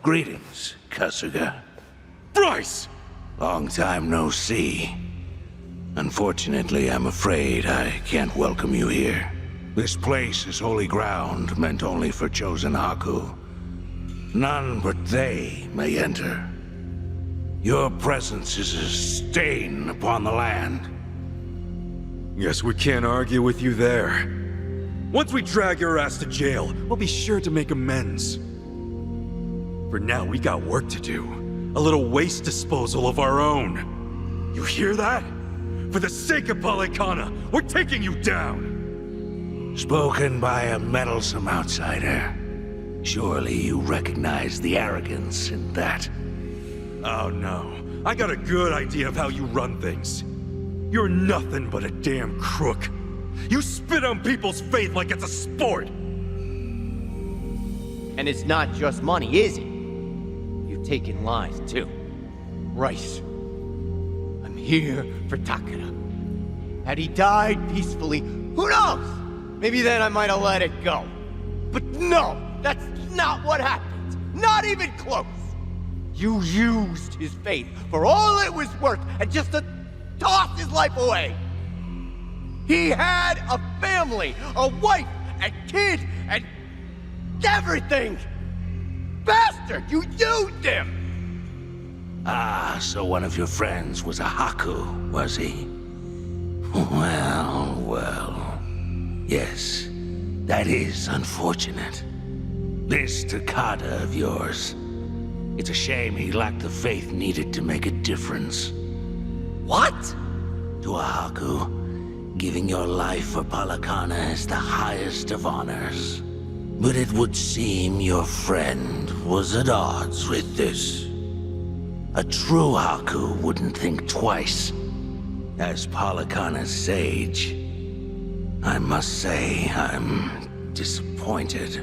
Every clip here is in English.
Greetings, Kasuga. Bryce! Long time no see. Unfortunately, I'm afraid I can't welcome you here. This place is holy ground meant only for chosen Haku. None but they may enter. Your presence is a stain upon the land. Guess we can't argue with you there. Once we drag your ass to jail, we'll be sure to make amends. For now, we got work to do. A little waste disposal of our own. You hear that? For the sake of Palekana, we're taking you down! Spoken by a meddlesome outsider. Surely you recognize the arrogance in that. Oh no, I got a good idea of how you run things. You're nothing but a damn crook. You spit on people's faith like it's a sport! And it's not just money, is it? You've taken lies, too. Bryce, I'm here for Takara. Had he died peacefully, who knows? Maybe then I might have let it go. But no, that's not what happened. Not even close. You used his faith for all it was worth and just to toss his life away. He had a family, a wife, and kid, and everything! Bastard, you used him! Ah, so one of your friends was a Haku, was he? Well. Yes, that is unfortunate. This Takada of yours. It's a shame he lacked the faith needed to make a difference. What? To a Haku, giving your life for Palekana is the highest of honors. But it would seem your friend was at odds with this. A true Haku wouldn't think twice. As Palekana's sage, I must say I'm disappointed.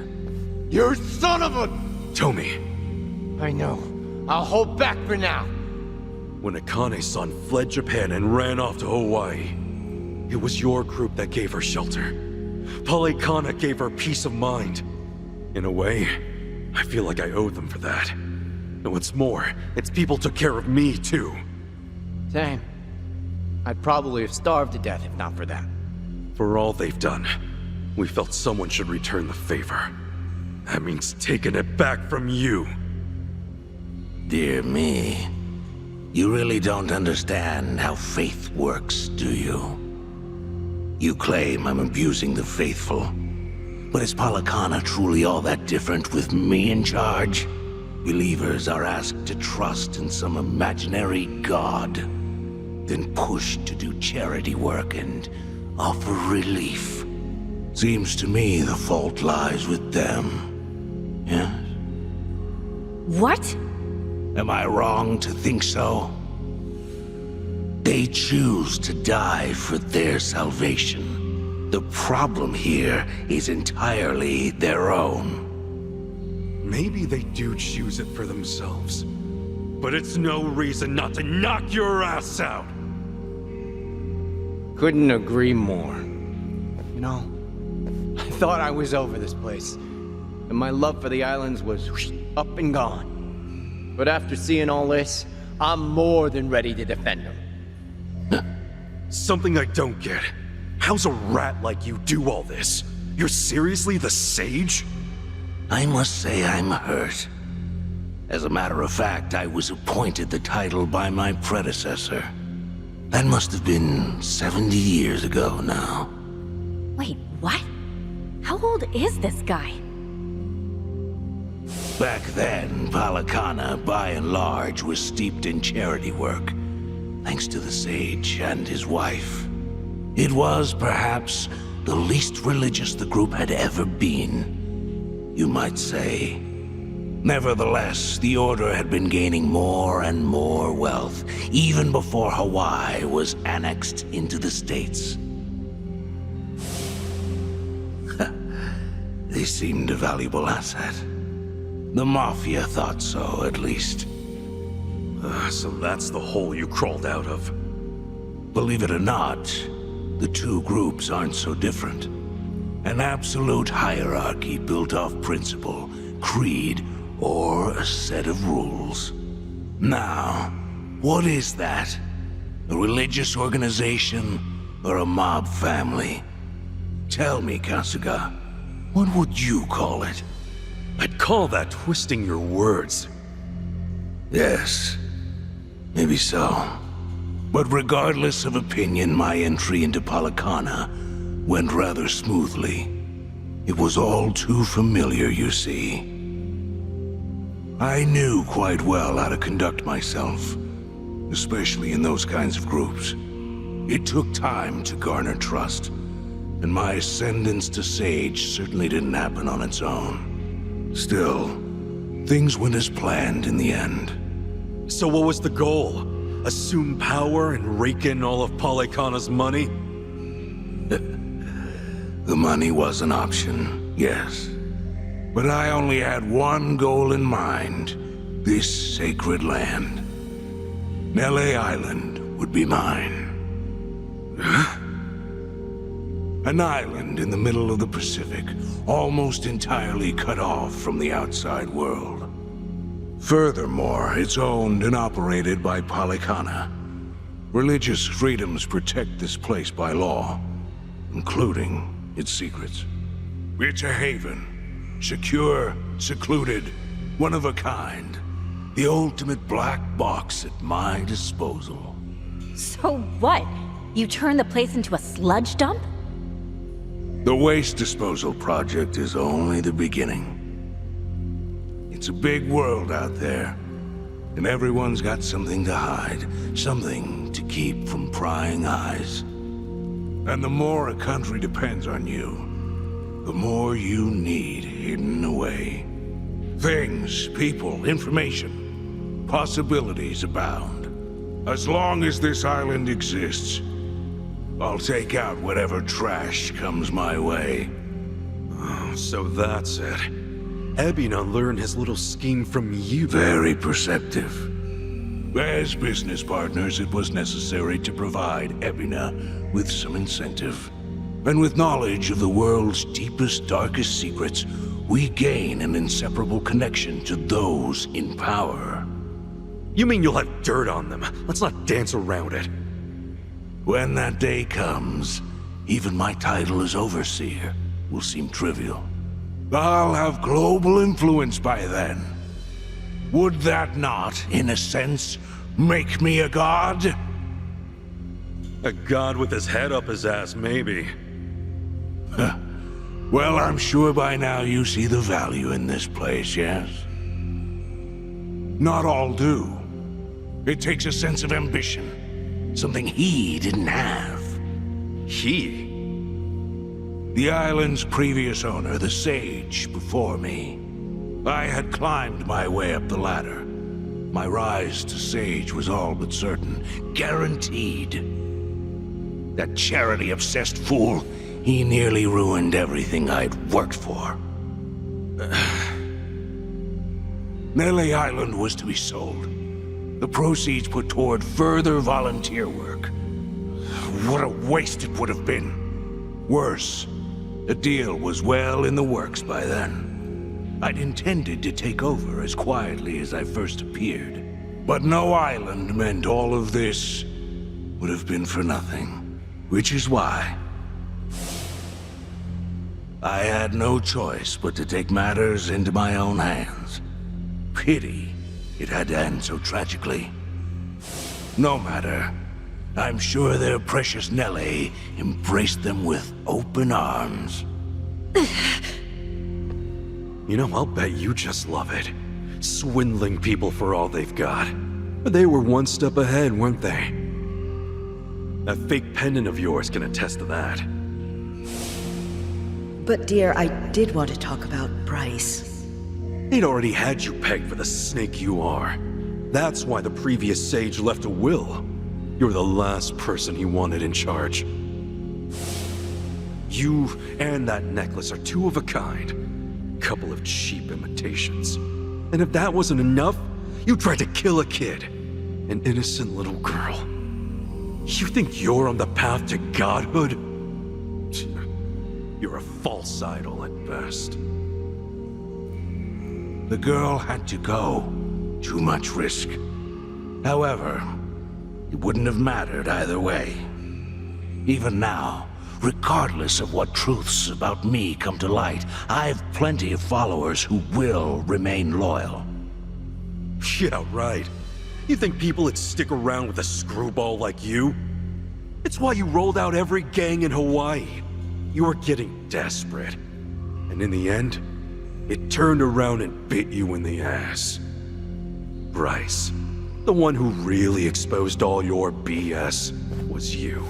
You son of a... Tomi, I know. I'll hold back for now. when Akane's son fled Japan and ran off to Hawaii, it was your group that gave her shelter. Palekana gave her peace of mind. In a way, I feel like I owe them for that. And what's more, its people took care of me, too. Same. I'd probably have starved to death if not for that. For all they've done, we felt someone should return the favor. That means taking it back from you. Dear me. You really don't understand how faith works, do you? You claim I'm abusing the faithful. But is Palekana truly all that different with me in charge? Believers are asked to trust in some imaginary god, then pushed to do charity work and offer relief. Seems to me the fault lies with them. Yes? What? Am I wrong to think so? They choose to die for their salvation. The problem here is entirely their own. Maybe they do choose it for themselves. But it's no reason not to knock your ass out! Couldn't agree more. You know, I thought I was over this place, and my love for the islands was up and gone. But after seeing all this, I'm more than ready to defend them. Something I don't get. How's a rat like you do all this? You're seriously the sage? I must say I'm hurt. As a matter of fact, I was appointed the title by my predecessor. That must have been 70 years ago now. Wait, what? How old is this guy? Back then, Palekana, by and large, was steeped in charity work, thanks to the sage and his wife. It was, perhaps, the least religious the group had ever been, you might say. Nevertheless, the Order had been gaining more and more wealth, even before Hawaii was annexed into the States. They seemed a valuable asset. The Mafia thought so, at least. So that's the hole you crawled out of. Believe it or not, the two groups aren't so different. An absolute hierarchy built off principle, creed, or a set of rules. Now, what is that? A religious organization or a mob family? Tell me, Kasuga, what would you call it? I'd call that twisting your words. Yes, maybe so. But regardless of opinion, my entry into Palekana went rather smoothly. It was all too familiar, you see. I knew quite well how to conduct myself, especially in those kinds of groups. It took time to garner trust, and my ascendance to Sage certainly didn't happen on its own. Still, things went as planned in the end. So what was the goal? Assume power and rake in all of Palekana's money? The money was an option, yes. But I only had one goal in mind. This sacred land. Nele Island would be mine. An island in the middle of the Pacific, almost entirely cut off from the outside world. Furthermore, it's owned and operated by Palekana. Religious freedoms protect this place by law, including its secrets. It's a haven. Secure, secluded, one of a kind. The ultimate black box at my disposal. So what? You turned the place into a sludge dump? The waste disposal project is only the beginning. It's a big world out there, and everyone's got something to hide, something to keep from prying eyes. And the more a country depends on you, the more you need hidden away. Things, people, information, possibilities abound. As long as this island exists, I'll take out whatever trash comes my way. Oh, so that's it. Ebina learned his little scheme from you. Very perceptive. As business partners, it was necessary to provide Ebina with some incentive. And with knowledge of the world's deepest, darkest secrets, we gain an inseparable connection to those in power. You mean you'll have dirt on them? Let's not dance around it. When that day comes, even my title as Overseer will seem trivial. I'll have global influence by then. Would that not, in a sense, make me a god? A god with his head up his ass, maybe. Well, I'm sure by now you see the value in this place, yes? Not all do. It takes a sense of ambition, something he didn't have. He? The island's previous owner, the Sage, before me. I had climbed my way up the ladder. My rise to Sage was all but certain, guaranteed. That charity-obsessed fool, he nearly ruined everything I'd worked for. Nele Island was to be sold. The proceeds put toward further volunteer work. What a waste it would have been. Worse, the deal was well in the works by then. I'd intended to take over as quietly as I first appeared. But no island meant all of this would have been for nothing. Which is why I had no choice but to take matters into my own hands. Pity it had to end so tragically. No matter. I'm sure their precious Nelly embraced them with open arms. You know, I'll bet you just love it. Swindling people for all they've got. They were one step ahead, weren't they? That fake pendant of yours can attest to that. But dear, I did want to talk about Bryce. He'd already had you pegged for the snake you are. That's why the previous sage left a will. You're the last person he wanted in charge. You and that necklace are two of a kind. Couple of cheap imitations. And if that wasn't enough, you tried to kill a kid. An innocent little girl. You think you're on the path to godhood? You're a false idol at best. The girl had to go. Too much risk. However, it wouldn't have mattered either way. Even now, regardless of what truths about me come to light, I've plenty of followers who will remain loyal. Yeah, right. You think people would stick around with a screwball like you? It's why you rolled out every gang in Hawaii. You were getting desperate. And in the end, it turned around and bit you in the ass. Bryce, the one who really exposed all your BS, was you.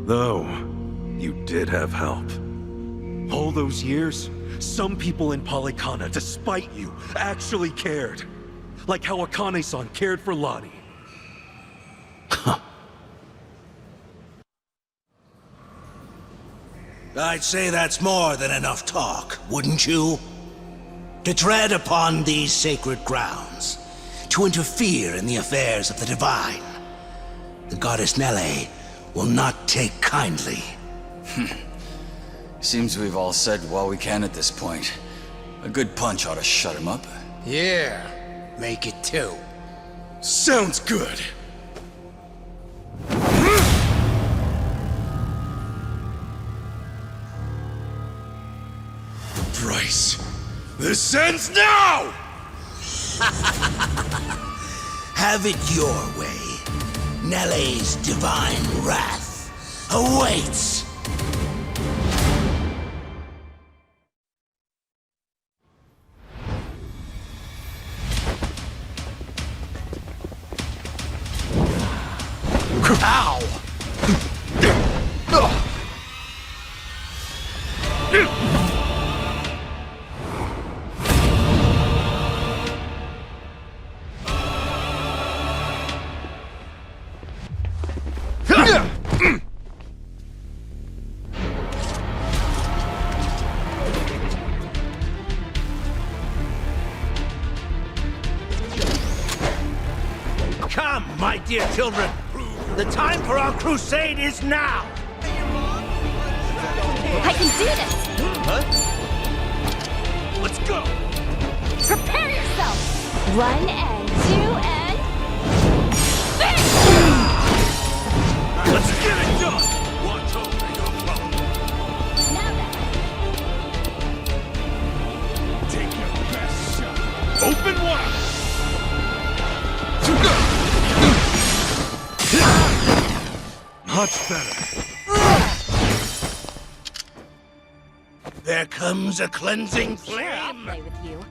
Though, you did have help. All those years, some people in Palekana, despite you, actually cared. Like how Akane-san cared for Lottie. I'd say that's more than enough talk, wouldn't you? To tread upon these sacred grounds, to interfere in the affairs of the divine. The goddess Nele will not take kindly. Seems we've all said what we can at this point. A good punch ought to shut him up. Yeah, make it two. Sounds good. Bryce, this ends now! Have it your way. Nele's divine wrath awaits. Ow! Come, my dear children. The time for our crusade is now. I can do this! Let's go. Prepare yourself! 1 and 2 and... finish! Let's get it done. Watch over your phone. Now then, Take your best shot. Open wide! Much better. There comes a cleansing sure, I'll flame. play with you.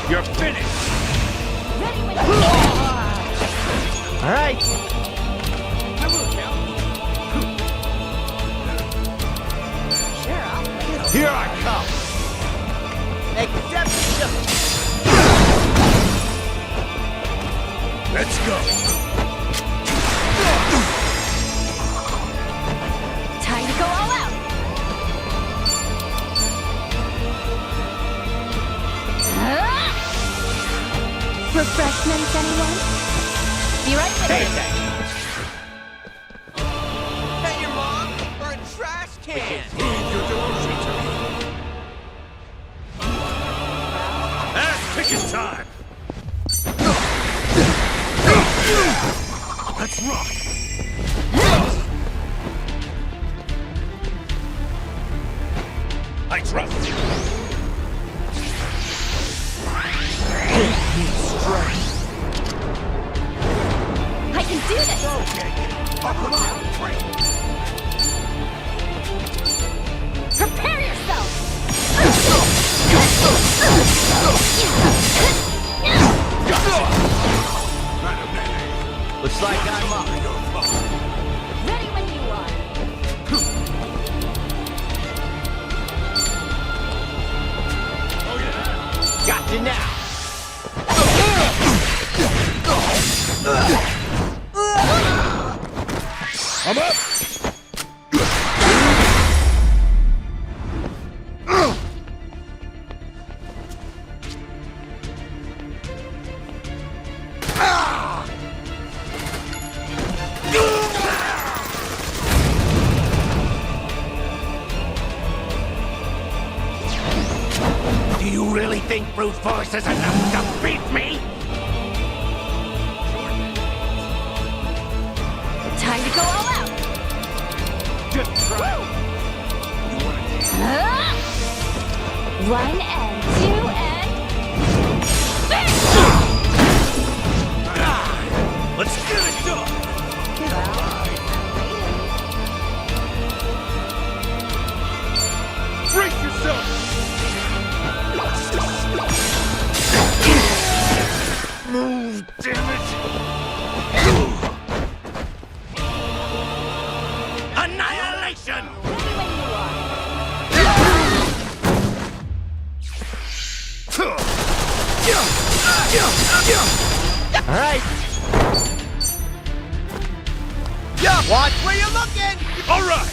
You're finished. Ready when you are! Alright. Sure, I'll play with Here I come. Exception. Let's go. Time to go all out! Refreshments, anyone? Be right with you. Hey, your mom, or a trash can. Ass-kicking time. Let's rock. I trust you. I can do this! Prepare yourself! Looks like I'm up. Ready when you are. Got you now. I'm up! Do you really think brute force is enough to beat me? Time to go all out. Just try. One and two and... Let's get it done! Brace yourself! Move, damn it! Annihilation! All right. Watch where you're looking! All right!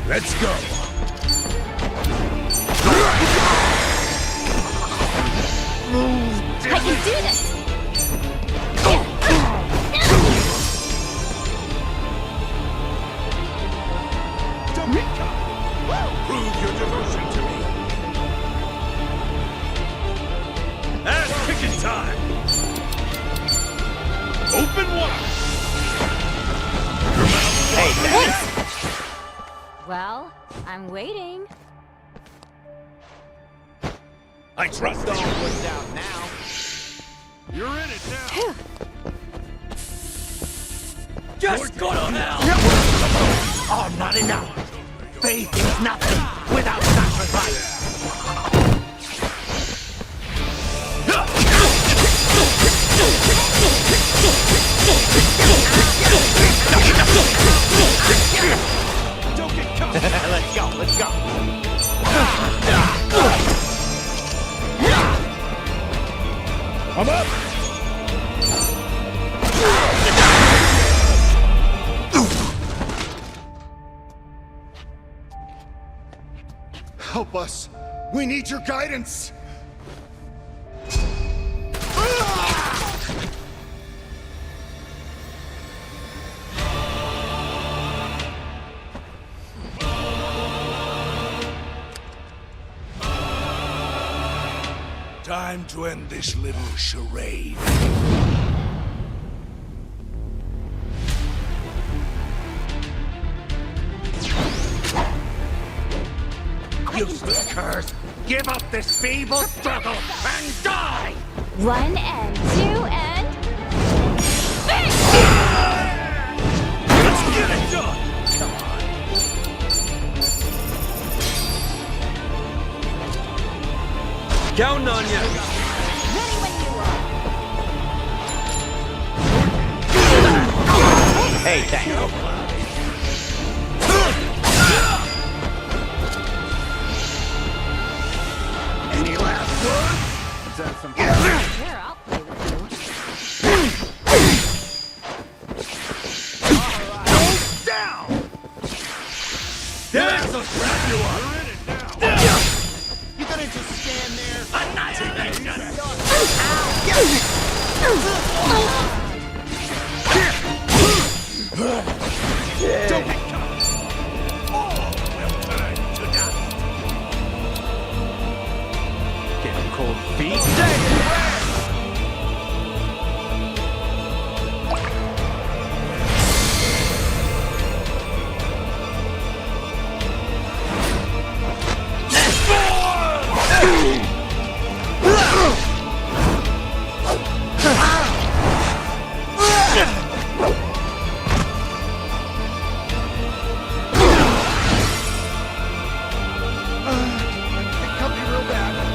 Let's go! I can do this! Prove your devotion to me. Ass kicking time! Open wide! Hey, Thanks! Well, I'm waiting. I trust Don't you! put down now. You're in it now! Phew. Just go to hell! Oh, not enough! Faith is nothing without sacrifice! Don't get caught! Let's go, let's go. I'm up! Help us! We need your guidance! Time to end this little charade. Useless curse! Give up this feeble struggle and die! One and two and... Let's get it done! Counting on you! Ready when you are. Hey, thanks. Any last word? Here, I'll play with you. Down! That's a trap you are! You're in it now! You gonna just stand there? Annihilation! Don't get caught! All will turn to dust! Getting cold feet.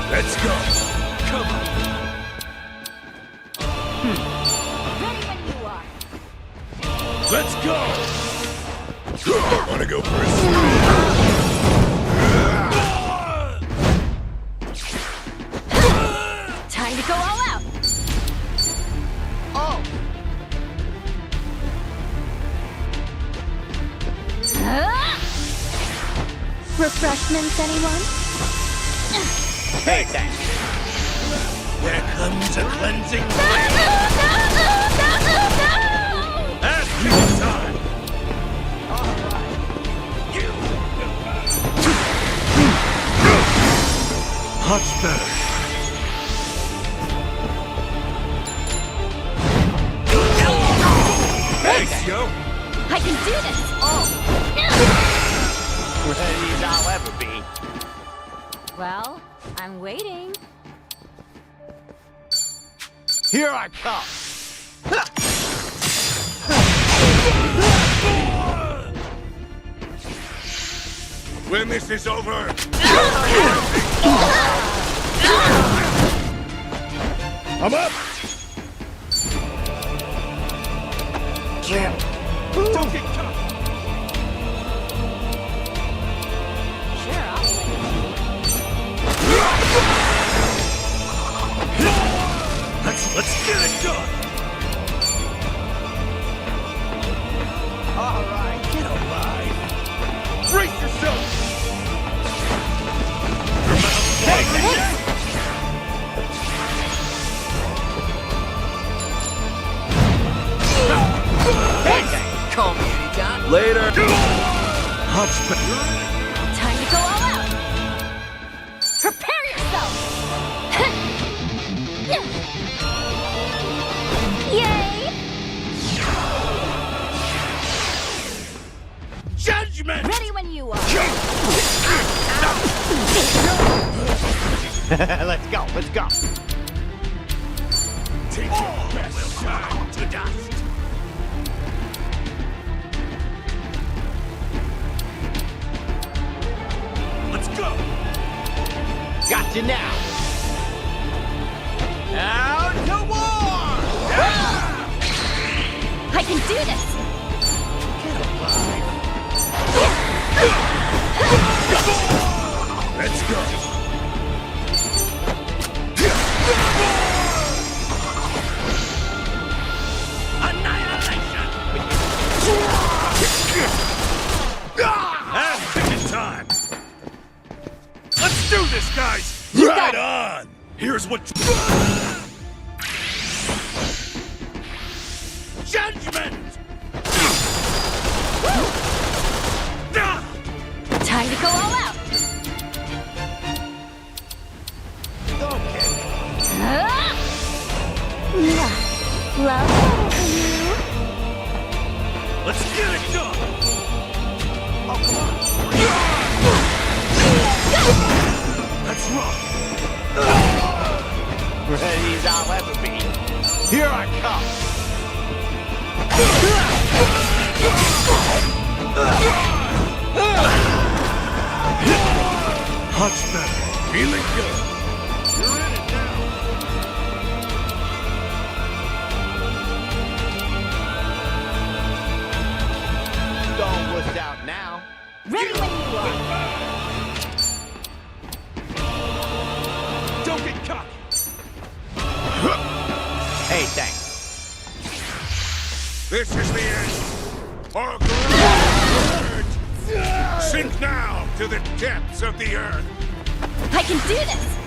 Let's go! Come on! Ready when you are. Let's go! Wanna go for a Time to go all out. Oh! Refreshments, anyone? Hey, thanks. There comes a cleansing No! Ass kicking time! You will Much better. Thanks, yo! I can do this! Ready as I'll ever be. Well, I'm waiting. Here I come! When this is over, I'm up! Don't get caught! Sure, I'll Let's get it done! All right, get alive! Brace yourself! Call me anytime. Later! Much better. Time to go all out! Prepare yourself! Yay! Judgment! Ready when you are! Let's go, let's go. Take your best shine to dust! Let's go! Got you now. Out to war! I can do this! Let's go! Annihilation! Ass-kicking time! Let's do this, guys! Right on! Here's what... Judgment! Time to go all out! Love for you. Let's get it done! Oh, come on. Let's rock! Ready as I'll ever be. Here I come. Much better. Feeling good. You're in it now. Don't push out now. Ready when you are. Don't get cocky. Hey, thanks. This is the end. Or sink now to the depths of the earth. I can do this!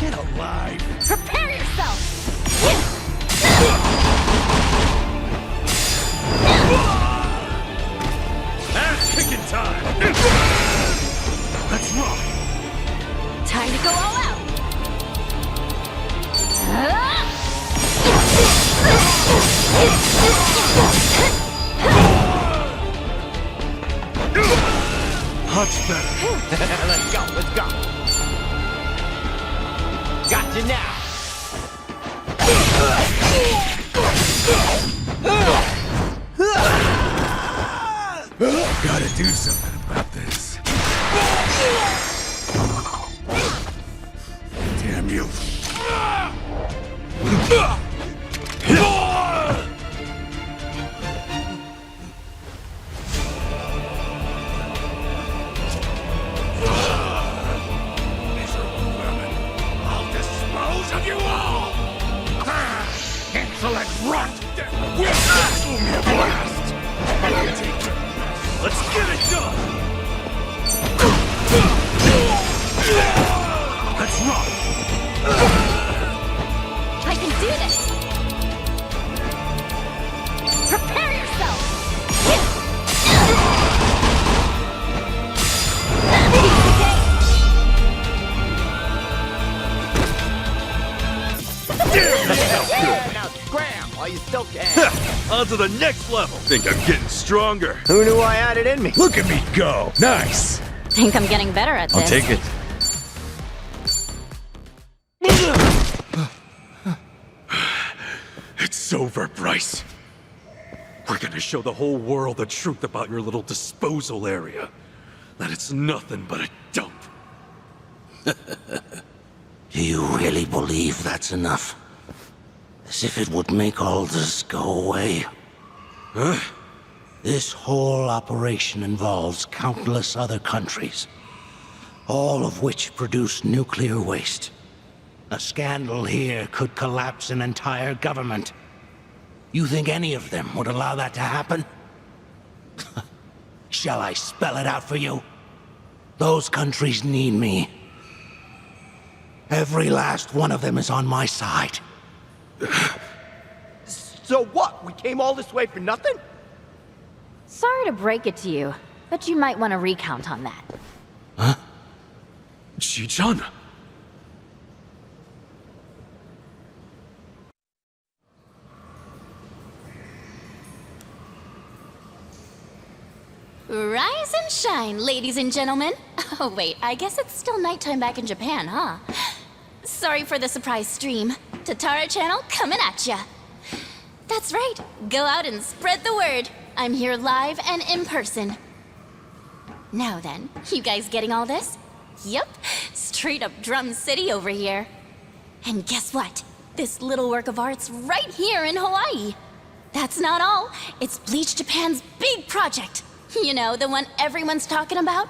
Get alive. Prepare yourself! Ass-kicking time. Let's rock. Time to go all out! Much better. Let's go, let's go. Got you now. Gotta do something about this. Damn you. Miserable vermin. I'll dispose of you all. Insolent rot. We'll consume your blast. Let's get it done. Let's rock. I can do this! Prepare yourself! On to the next level! Think I'm getting stronger. Who knew I had it in me? Look at me go! Nice! Think I'm getting better at this. I'll take it. It's over, Bryce. We're gonna show the whole world the truth about your little disposal area. That it's nothing but a dump. Do you really believe that's enough? As if it would make all this go away? Huh? This whole operation involves countless other countries, all of which produce nuclear waste. A scandal here could collapse an entire government. You think any of them would allow that to happen? Shall I spell it out for you? Those countries need me. Every last one of them is on my side. So what? We came all this way for nothing? Sorry to break it to you, but you might want to recount on that. Huh? Ichiban? Rise and shine, ladies and gentlemen. Oh wait, I guess it's still nighttime back in Japan, huh? Sorry for the surprise stream. Tatara channel coming at ya. That's right, go out and spread the word. I'm here live and in person. Now then, you guys getting all this? Yep, straight up Drum City over here. And guess what? This little work of art's right here in Hawaii. That's not all. It's Bleach Japan's big project. You know, the one everyone's talking about?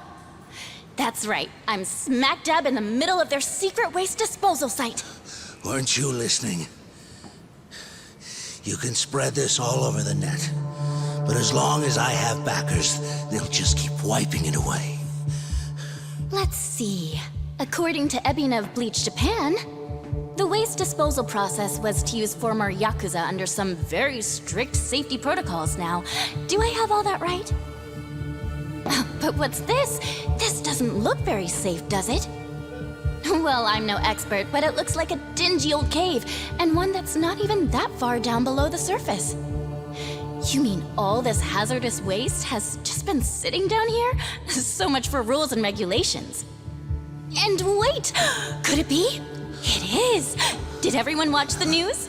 That's right, I'm smack dab in the middle of their secret waste disposal site. Weren't you listening? You can spread this all over the net. But as long as I have backers, they'll just keep wiping it away. Let's see. According to Ebina of Bleach Japan, the waste disposal process was to use former Yakuza under some very strict safety protocols now. Do I have all that right? But what's this? This doesn't look very safe, does it? Well, I'm no expert, but it looks like a dingy old cave, and one that's not even that far down below the surface. You mean all this hazardous waste has just been sitting down here? So much for rules and regulations. And wait! Could it be? It is! Did everyone watch the news?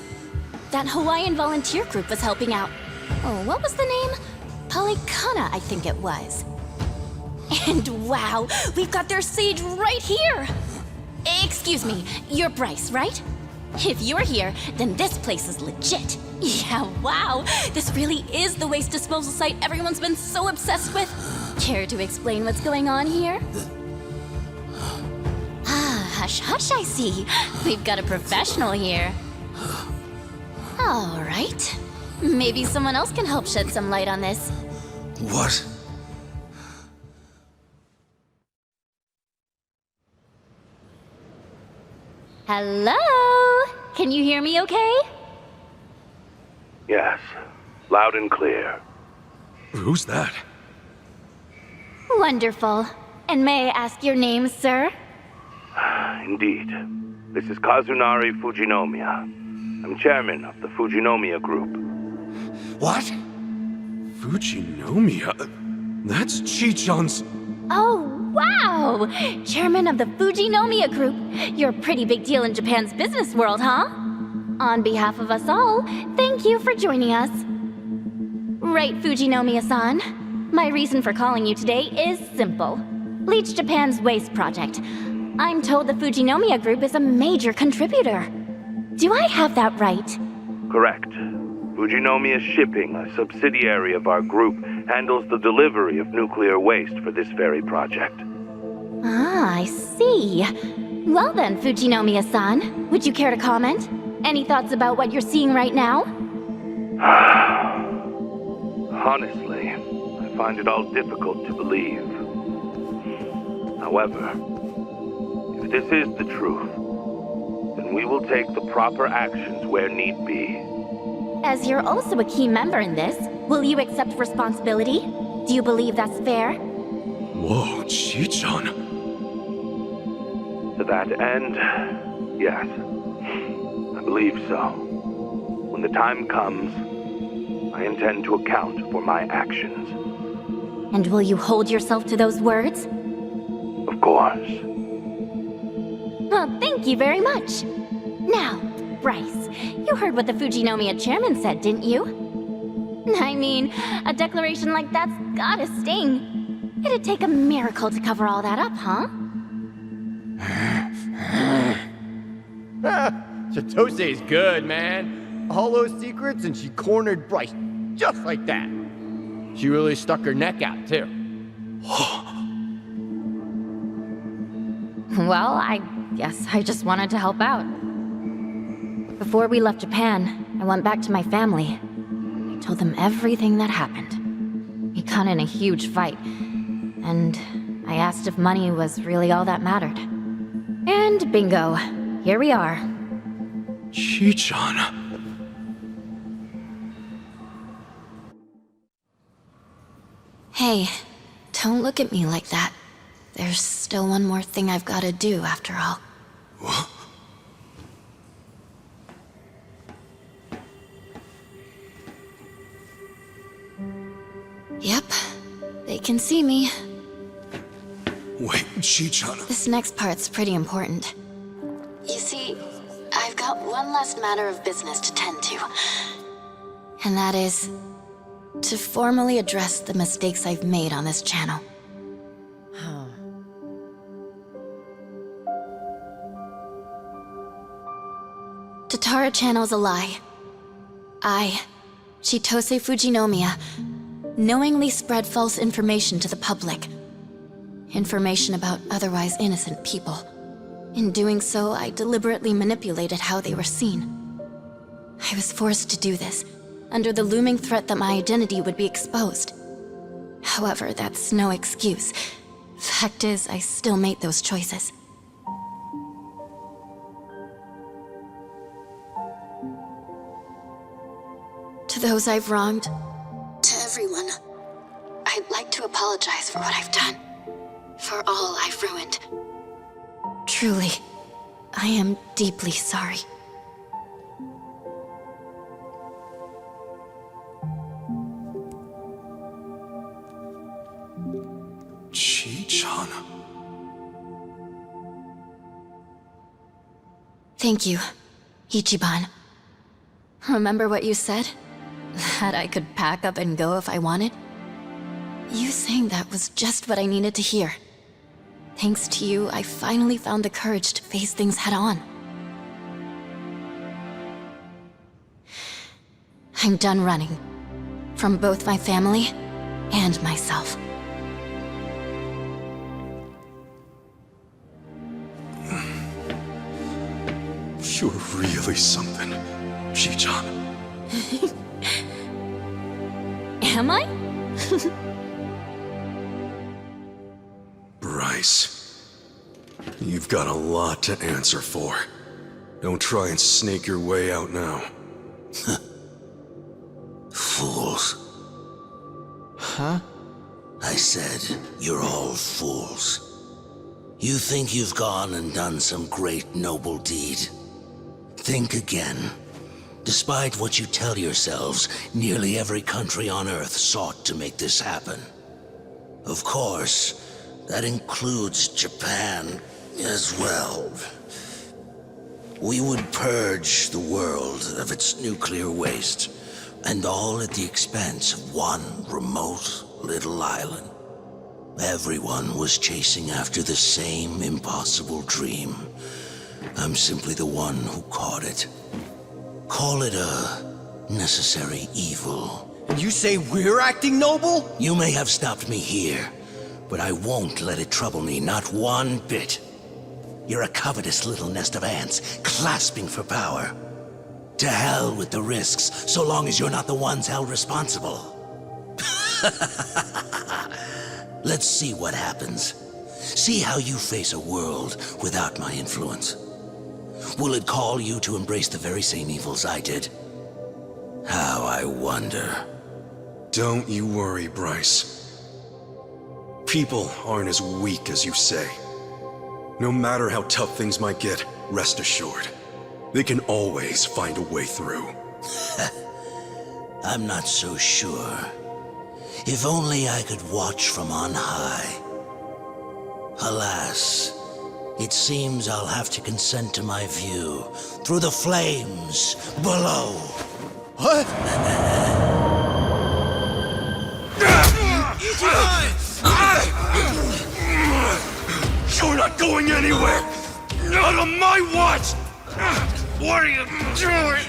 That Hawaiian volunteer group was helping out. Oh, what was the name? Palekana, I think it was. And wow, we've got their sage right here! Excuse me, you're Bryce, right? If you're here, then this place is legit. Yeah, wow, this really is the waste disposal site everyone's been so obsessed with. Care to explain what's going on here? Ah, hush hush, I see. We've got a professional here. All right. Maybe someone else can help shed some light on this. What? Hello? Can you hear me okay? Yes, loud and clear. Who's that? Wonderful. And may I ask your name, sir? Indeed. This is Kazunari Fujinomiya. I'm chairman of the Fujinomiya Group. What? Fujinomiya? That's Ichiban's... Oh, wow! Chairman of the Fujinomiya Group. You're a pretty big deal in Japan's business world, huh? On behalf of us all, thank you for joining us. Right, Fujinomiya-san. My reason for calling you today is simple. Bleach Japan's waste project. I'm told the Fujinomiya Group is a major contributor. Do I have that right? Correct. Fujinomiya Shipping, a subsidiary of our group, handles the delivery of nuclear waste for this very project. Ah, I see. Well then, Fujinomiya-san, would you care to comment? Any thoughts about what you're seeing right now? Honestly, I find it all difficult to believe. However, if this is the truth, then we will take the proper actions where need be. As you're also a key member in this, will you accept responsibility? Do you believe that's fair? Whoa, Ichiban. To that end, yes. I believe so. When the time comes, I intend to account for my actions. And will you hold yourself to those words? Of course. Well, thank you very much. Now, Bryce, you heard what the Fujinomiya chairman said, didn't you? I mean, a declaration like that's gotta sting. It'd take a miracle to cover all that up, huh? Chitose is good, man. All those secrets, and she cornered Bryce just like that. She really stuck her neck out, too. Well, I guess I just wanted to help out. Before we left Japan, I went back to my family. I told them everything that happened. We got in a huge fight, and I asked if money was really all that mattered. And bingo, here we are. Chi-chan. Hey, don't look at me like that. There's still one more thing I've got to do, after all. What? Yep, they can see me. Wait, Chi-chan. This next part's pretty important. You see, I've got one last matter of business to tend to. And that is to formally address the mistakes I've made on this channel. Tatara Channel's a lie. I, Chitose Fujinomiya, knowingly spread false information to the public. Information about otherwise innocent people. In doing so, I deliberately manipulated how they were seen. I was forced to do this, under the looming threat that my identity would be exposed. However, that's no excuse. Fact is, I still made those choices. To those I've wronged, to everyone, I'd like to apologize for what I've done. For all I've ruined. Truly, I am deeply sorry. Chi-chan. Thank you, Ichiban. Remember what you said? That I could pack up and go if I wanted? You saying that was just what I needed to hear. Thanks to you, I finally found the courage to face things head on. I'm done running. From both my family and myself. You're really something, Chi-chan. Am I? Bryce, you've got a lot to answer for. Don't try and snake your way out now. Fools. Huh? I said, you're all fools. You think you've gone and done some great noble deed. Think again. Despite what you tell yourselves, nearly every country on Earth sought to make this happen. Of course, that includes Japan as well. We would purge the world of its nuclear waste, and all at the expense of one remote little island. Everyone was chasing after the same impossible dream. I'm simply the one who caught it. Call it a necessary evil. And you say we're acting noble? You may have stopped me here, but I won't let it trouble me, not one bit. You're a covetous little nest of ants, clasping for power. To hell with the risks, so long as you're not the ones held responsible. Let's see what happens. See how you face a world without my influence. Will it call you to embrace the very same evils I did? How I wonder. Don't you worry, Bryce. People aren't as weak as you say. No matter how tough things might get, rest assured, they can always find a way through. I'm not so sure. If only I could watch from on high. Alas, it seems I'll have to consent to my view through the flames below. What? You're not going anywhere! Not on my watch! What are you doing?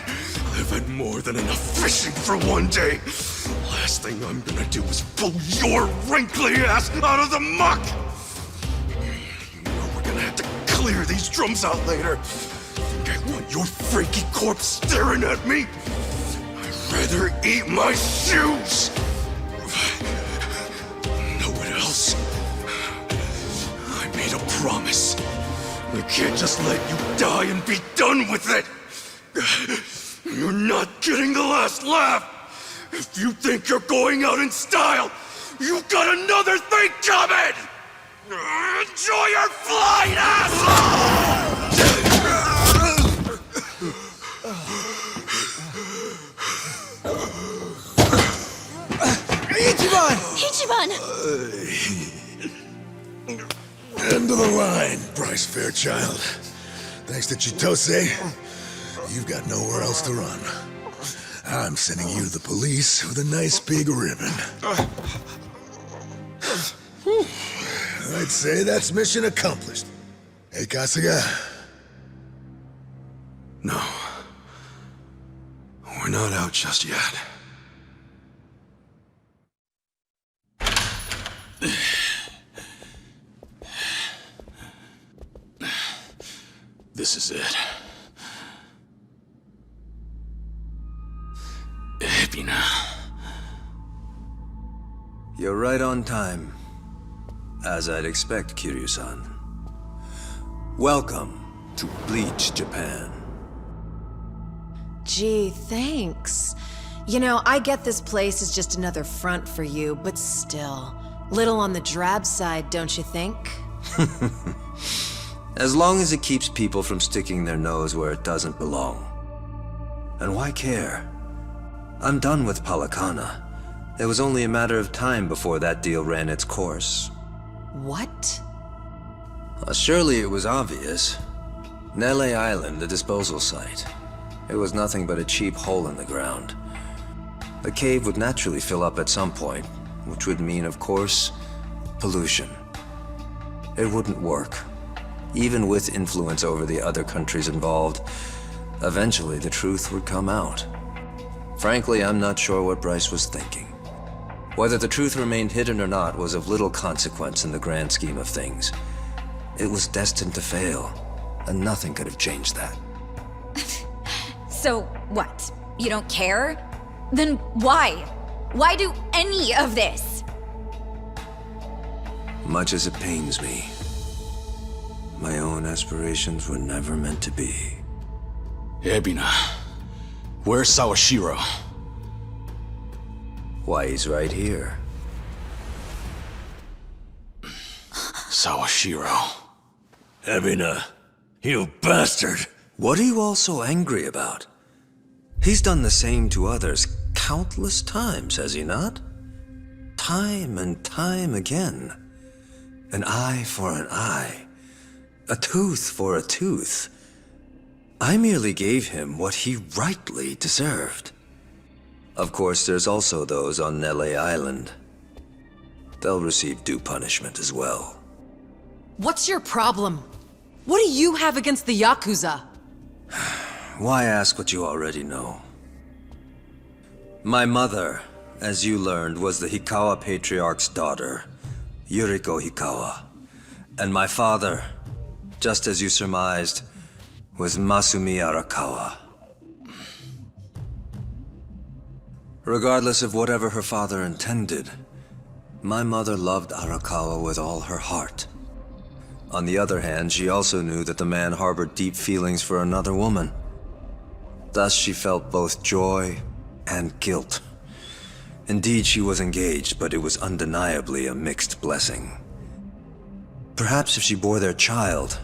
I've had more than enough fishing for one day. Last thing I'm gonna do is pull your wrinkly ass out of the muck! You know we're gonna have to clear these drums out later. Think I want your freaky corpse staring at me? I'd rather eat my shoes! Know what else? I made a promise. I can't just let you die and be done with it! You're not getting the last laugh! If you think you're going out in style, you've got another thing coming! Enjoy your flight, asshole! Ichiban! Ichiban! End of the line, Bryce Fairchild. Thanks to Chitose, you've got nowhere else to run. I'm sending you to the police with a nice big ribbon. I'd say that's mission accomplished. Hey, Kasuga? No. We're not out just yet. This is it. Ebina. You're right on time. As I'd expect, Kiryu-san. Welcome to Bleach, Japan. Gee, thanks. You know, I get this place is just another front for you, but still. Little on the drab side, don't you think? As long as it keeps people from sticking their nose where it doesn't belong. And why care? I'm done with Palekana. It was only a matter of time before that deal ran its course. What? Surely it was obvious. Nele Island, the disposal site. It was nothing but a cheap hole in the ground. The cave would naturally fill up at some point, which would mean, of course, pollution. It wouldn't work. Even with influence over the other countries involved, eventually the truth would come out. Frankly, I'm not sure what Bryce was thinking. Whether the truth remained hidden or not was of little consequence in the grand scheme of things. It was destined to fail, and nothing could have changed that. So what? You don't care? Then why? Why do any of this? Much as it pains me, my own aspirations were never meant to be. Ebina, where's Sawashiro? Why, he's right here. Sawashiro. Ebina, you bastard! What are you all so angry about? He's done the same to others countless times, has he not? Time and time again. An eye for an eye. A tooth for a tooth. I merely gave him what he rightly deserved. Of course, there's also those on Nele Island. They'll receive due punishment as well. What's your problem? What do you have against the Yakuza? Why ask what you already know? My mother, as you learned, was the Hikawa Patriarch's daughter, Yuriko Hikawa. And my father, just as you surmised, was Masumi Arakawa. Regardless of whatever her father intended, my mother loved Arakawa with all her heart. On the other hand, she also knew that the man harbored deep feelings for another woman. Thus, she felt both joy and guilt. Indeed, she was engaged, but it was undeniably a mixed blessing. Perhaps if she bore their child,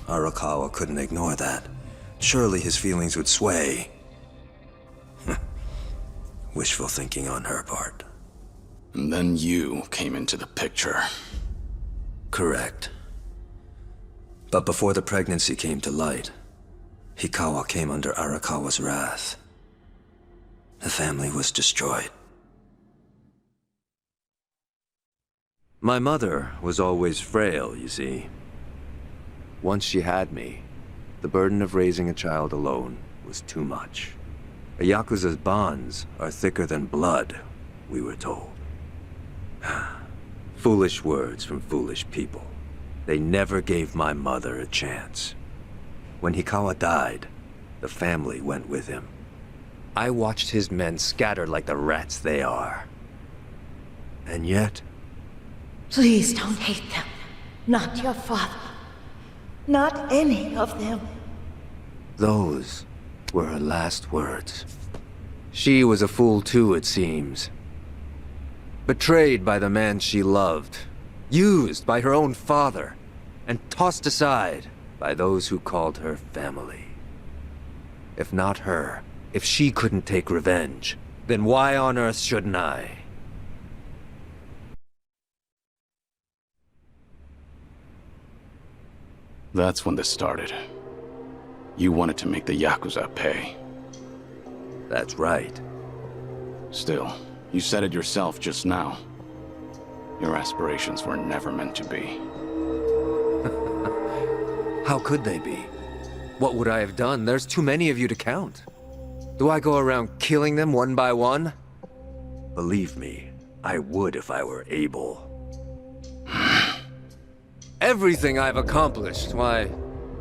Arakawa couldn't ignore that. Surely his feelings would sway. Wishful thinking on her part. And then you came into the picture. Correct. But before the pregnancy came to light, Hikawa came under Arakawa's wrath. The family was destroyed. My mother was always frail, you see. Once she had me, the burden of raising a child alone was too much. A Yakuza's bonds are thicker than blood, we were told. Foolish words from foolish people. They never gave my mother a chance. When Hikawa died, the family went with him. I watched his men scatter like the rats they are. And yet... Please don't hate them. Not your father. Not any of them. those were her last words. She was a fool too, it seems. Betrayed by the man she loved, used by her own father, and tossed aside by those who called her family. If not her, if she couldn't take revenge, then why on earth shouldn't I? That's when this started. You wanted to make the Yakuza pay. That's right. Still, you said it yourself just now. Your aspirations were never meant to be. How could they be? What would I have done? There's too many of you to count. Do I go around killing them one by one? Believe me, I would if I were able. Everything I've accomplished, why,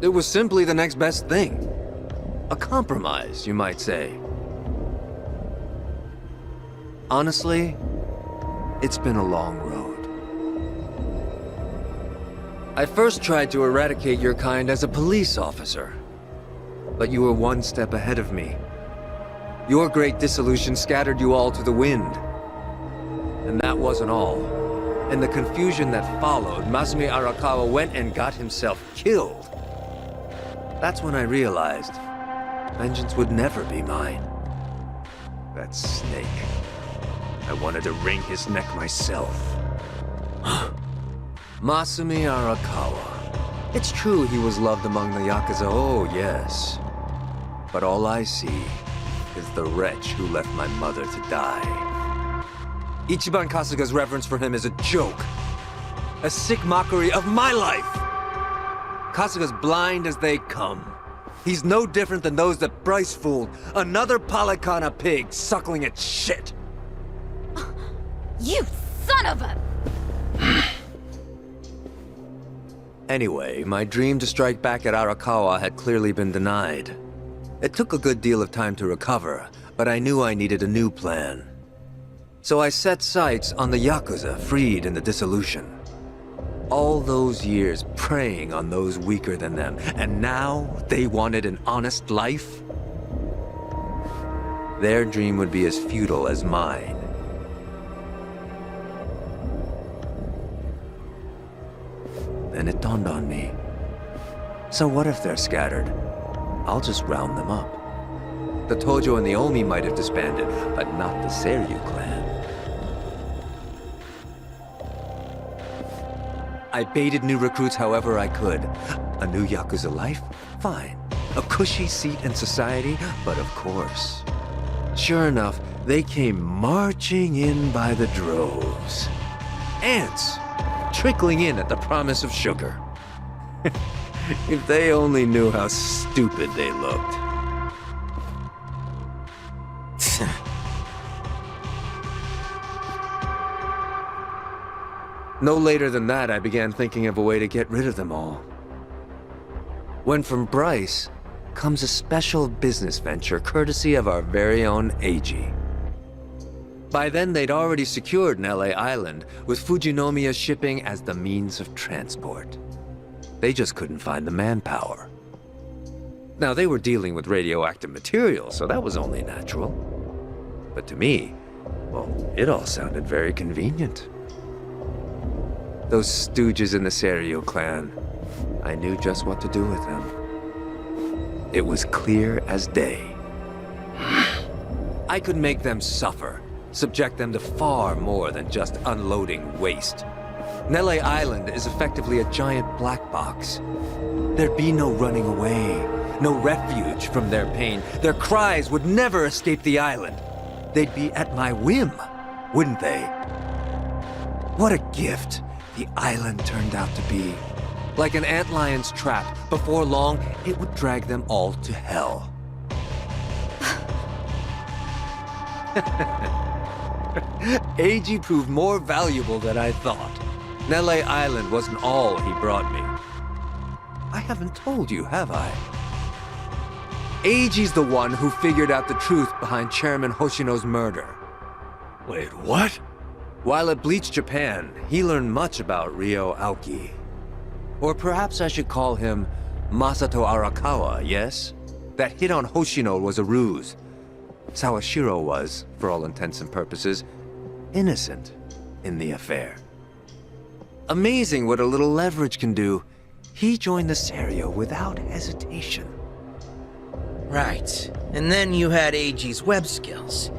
it was simply the next best thing. A compromise, you might say. Honestly, it's been a long road. I first tried to eradicate your kind as a police officer, but you were one step ahead of me. Your great dissolution scattered you all to the wind. And that wasn't all. In the confusion that followed, Masumi Arakawa went and got himself killed. That's when I realized vengeance would never be mine. That snake. I wanted to wring his neck myself. Masumi Arakawa. It's true he was loved among the Yakuza, oh yes. But all I see is the wretch who left my mother to die. Ichiban Kasuga's reverence for him is a joke. A sick mockery of my life! Kasuga's blind as they come. He's no different than those that Bryce fooled. Another Palekana pig suckling its shit. You son of a... Anyway, my dream to strike back at Arakawa had clearly been denied. It took a good deal of time to recover, but I knew I needed a new plan. So I set sights on the Yakuza freed in the dissolution. All those years preying on those weaker than them, and now they wanted an honest life? Their dream would be as futile as mine. Then it dawned on me. So what if they're scattered? I'll just round them up. The Tojo and the Omi might have disbanded, but not the Seiryu clan. I baited new recruits however I could. A new Yakuza life? Fine. A cushy seat in society? But of course. Sure enough, they came marching in by the droves. Ants! Trickling in at the promise of sugar. If they only knew how stupid they looked. No later than that, I began thinking of a way to get rid of them all. When from Bryce comes a special business venture courtesy of our very own Eiji. By then, they'd already secured an LA island, with Fujinomiya shipping as the means of transport. They just couldn't find the manpower. Now, they were dealing with radioactive material, so that was only natural. But to me, well, it all sounded very convenient. Those stooges in the Seiryu clan, I knew just what to do with them. It was clear as day. I could make them suffer, subject them to far more than just unloading waste. Nele Island is effectively a giant black box. There'd be no running away, no refuge from their pain. Their cries would never escape the island. They'd be at my whim, wouldn't they? What a gift the island turned out to be. Like an antlion's trap, before long, it would drag them all to hell. Eiji proved more valuable than I thought. Nele Island wasn't all he brought me. I haven't told you, have I? Eiji's the one who figured out the truth behind Chairman Hoshino's murder. Wait, what? While at Bleach Japan, he learned much about Ryo Aoki. Or perhaps I should call him Masato Arakawa, yes? That hit on Hoshino was a ruse. Sawashiro was, for all intents and purposes, innocent in the affair. Amazing what a little leverage can do. He joined the Serio without hesitation. Right. And then you had Eiji's web skills.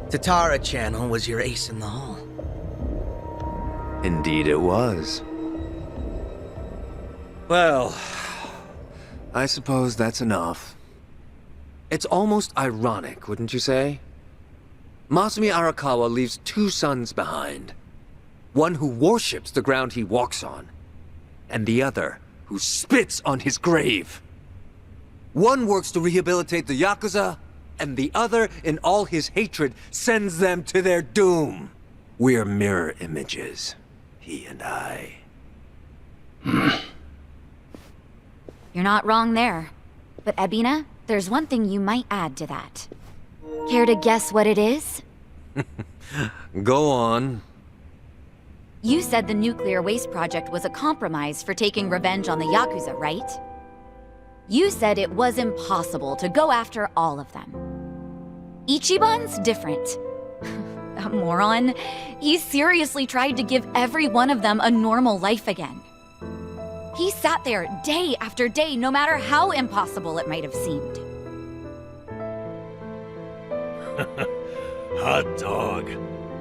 Tatara Channel was your ace in the hole. Indeed it was. Well, I suppose that's enough. It's almost ironic, wouldn't you say? Masumi Arakawa leaves two sons behind. One who worships the ground he walks on, and the other who spits on his grave. One works to rehabilitate the Yakuza, and the other, in all his hatred, sends them to their doom. We're mirror images, he and I. You're not wrong there. But Ebina, there's one thing you might add to that. Care to guess what it is? Go on. You said the nuclear waste project was a compromise for taking revenge on the Yakuza, right? You said it was impossible to go after all of them. Ichiban's different. That moron. He seriously tried to give every one of them a normal life again. He sat there day after day, no matter how impossible it might have seemed. Hot dog.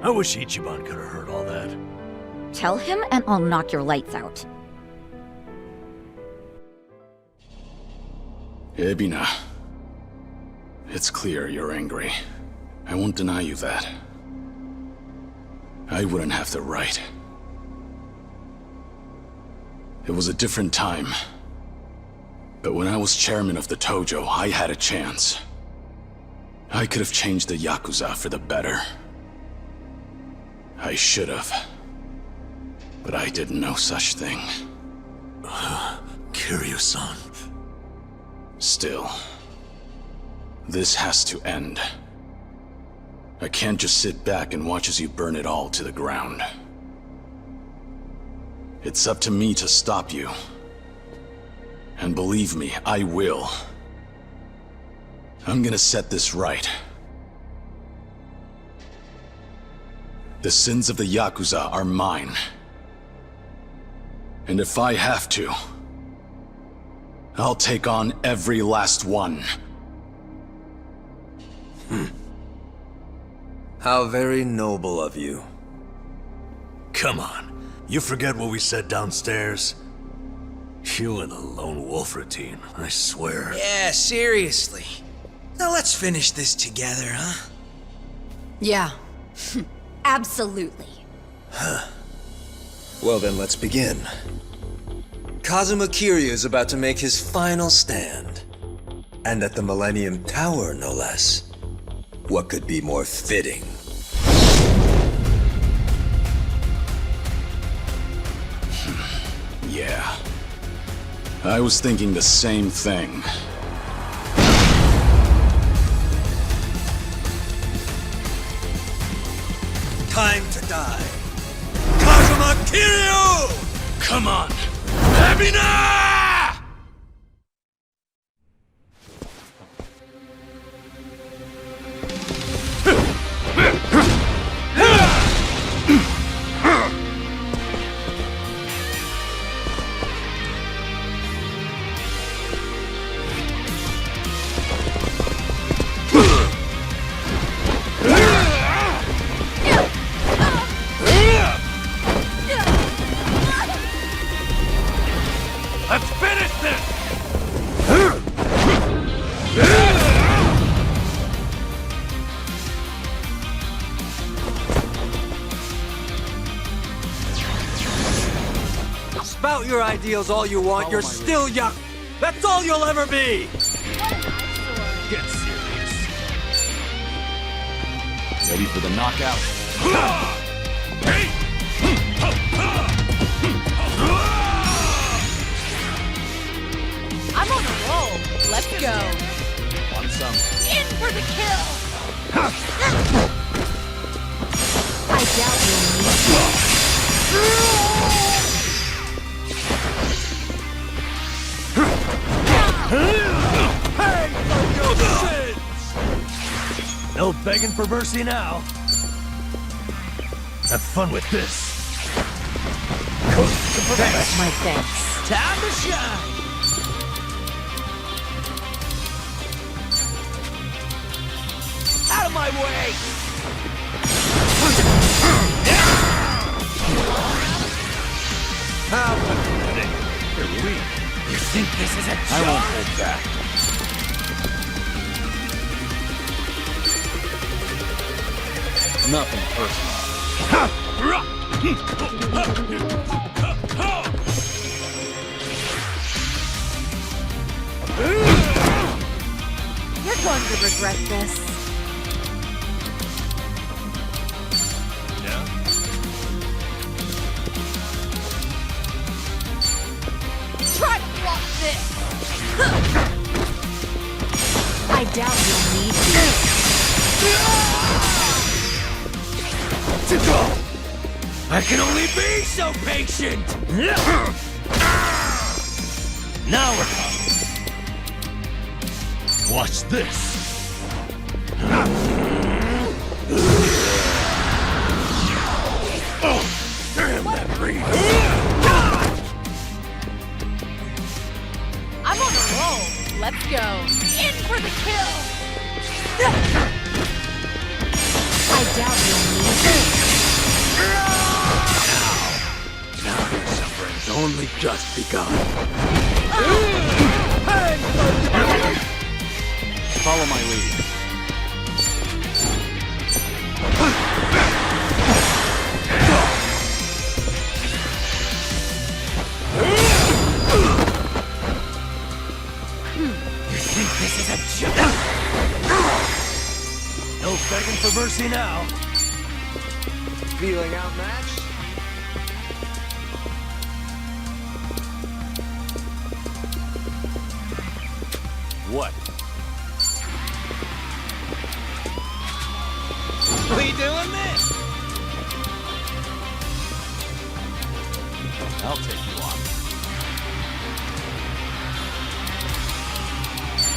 I wish Ichiban could have heard all that. Tell him and I'll knock your lights out. Ebina. It's clear you're angry. I won't deny you that. I wouldn't have the right. It was a different time. But when I was chairman of the Tojo, I had a chance. I could have changed the Yakuza for the better. I should have. But I did no such thing. Kiryu-san. Still, this has to end. I can't just sit back and watch as you burn it all to the ground. It's up to me to stop you. And believe me, I will. I'm gonna set this right. The sins of the Yakuza are mine. And if I have to, I'll take on every last one. How very noble of you. Come on. You forget what we said downstairs? You and the lone wolf routine, I swear. Yeah, seriously. Now let's finish this together, huh? Yeah. Absolutely. Well then, let's begin. Kazuma Kiryu is about to make his final stand. And at the Millennium Tower, no less. What could be more fitting? Yeah. I was thinking the same thing. Time to die. Kazuma Kiryu! Come on! Ebina! Let's finish this! Spout your ideals all you want, you're still young. That's all you'll ever be! Get serious. Ready for the knockout? I'm on a roll. Let's go. Want some? In for the kill! I doubt you'll need No begging for mercy now. Have fun with this. That's my thanks. Time to shine! Out of my way! How pathetic. You're weak. You think this is a joke? I won't hold back. Nothing personal. You're going to regret this. Yeah? Try to block this! I doubt you'll need these. I can only be so patient! Now we're talking. Watch this. Oh, damn that breed. I'm on a roll. Let's go. In for the kill! I doubt you'll need these. Now your suffering's only just begun. Follow my lead. You think this is a joke? No begging for mercy now. Feeling outmatched? What? We doing this? I'll take you on.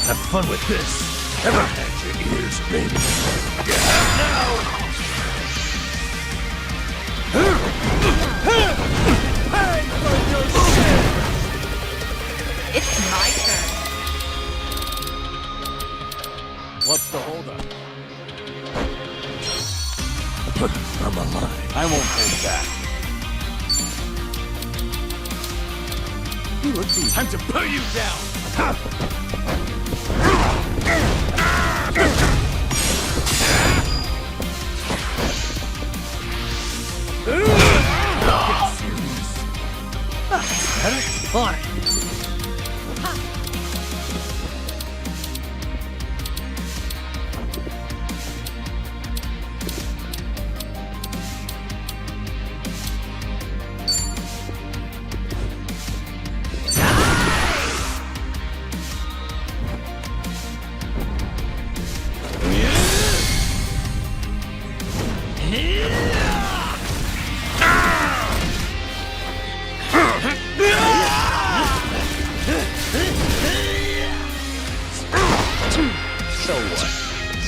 Have fun with this. Ever had your ears, baby? You have now! Hey, for your shit! It's my turn. What's the holdup? I'm alive. I won't hold back. You look easy. Time to put you down! On it.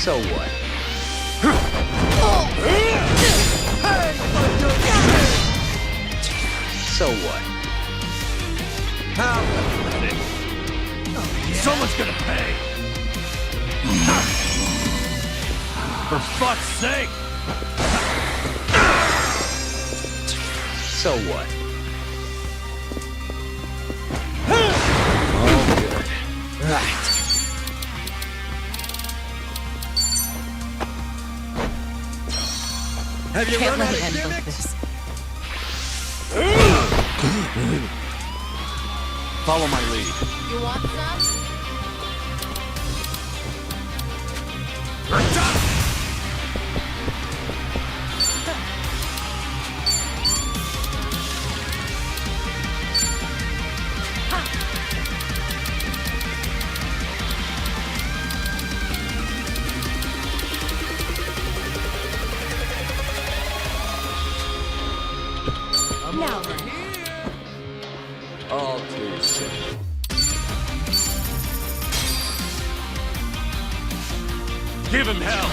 So what? So what? How pathetic. Someone's gonna pay. For fuck's sake. So what? Hey! Right. Have you Can't run let out it of end like gimmicks? this. Follow my lead. You want some? Now then. All too simple. Give him hell!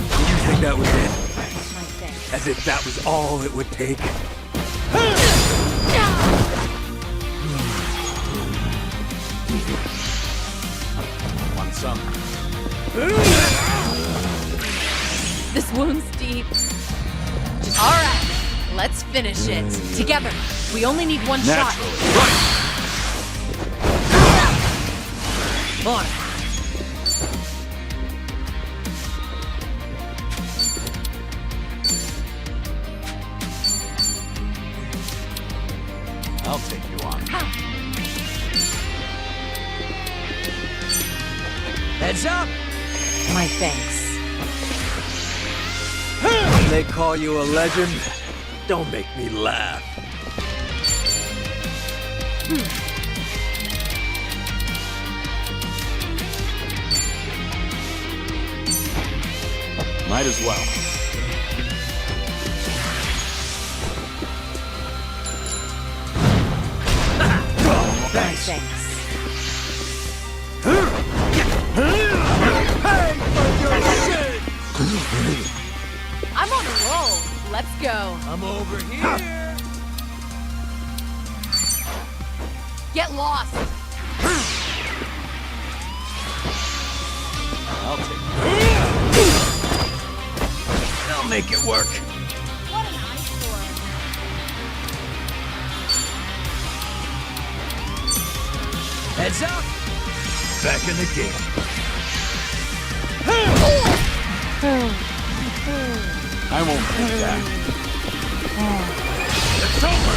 You think that was it? My thing. As if that was all it would take? Want some? This wound's deep. All right, let's finish it together. We only need one shot. On. I'll take you on. Heads up! My thanks. When they call you a legend, don't make me laugh. Might as well. My thanks. I'm on a roll. Let's go. I'm over here. Get lost. I'll take I'll make it work. What an eyesore. Heads up! Back in the game. I won't take that. It's over!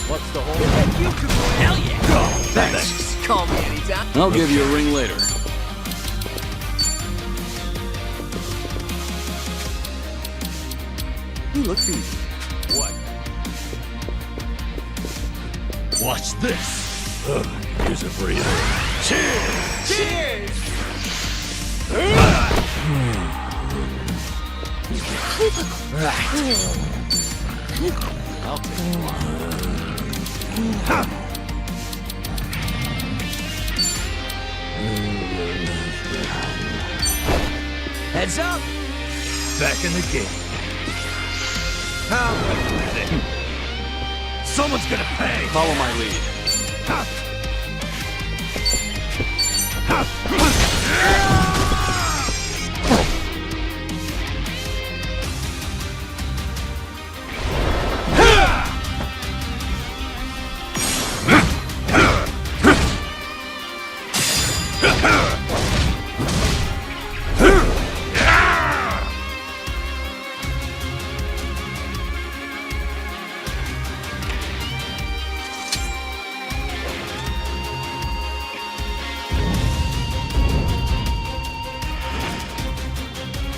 What's the whole... Hell yeah! Thanks. Call me anytime. I'll give you a ring later. He looks easy. What? Watch this. Here's a breather. Cheers! Cheers! I'll take you on. Heads up! Back in the game. How? Someone's gonna pay! Follow my lead.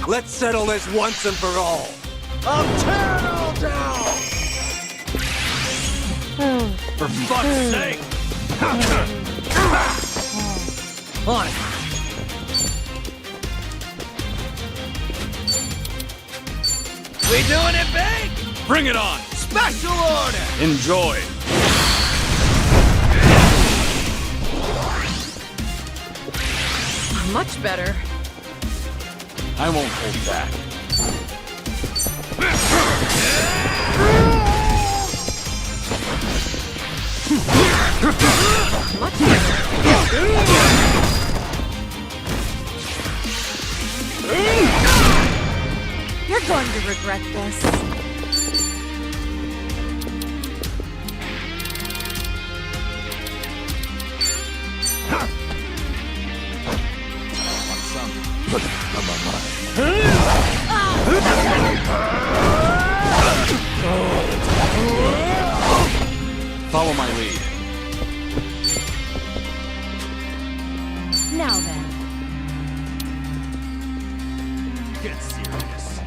Let's settle this once and for all. I'll tear it all down! For fuck's sake! On it. We doing it big? Bring it on! Special order! Enjoy! Much better. I won't hold back. You're going to regret this. Follow my lead. Now then. Get serious.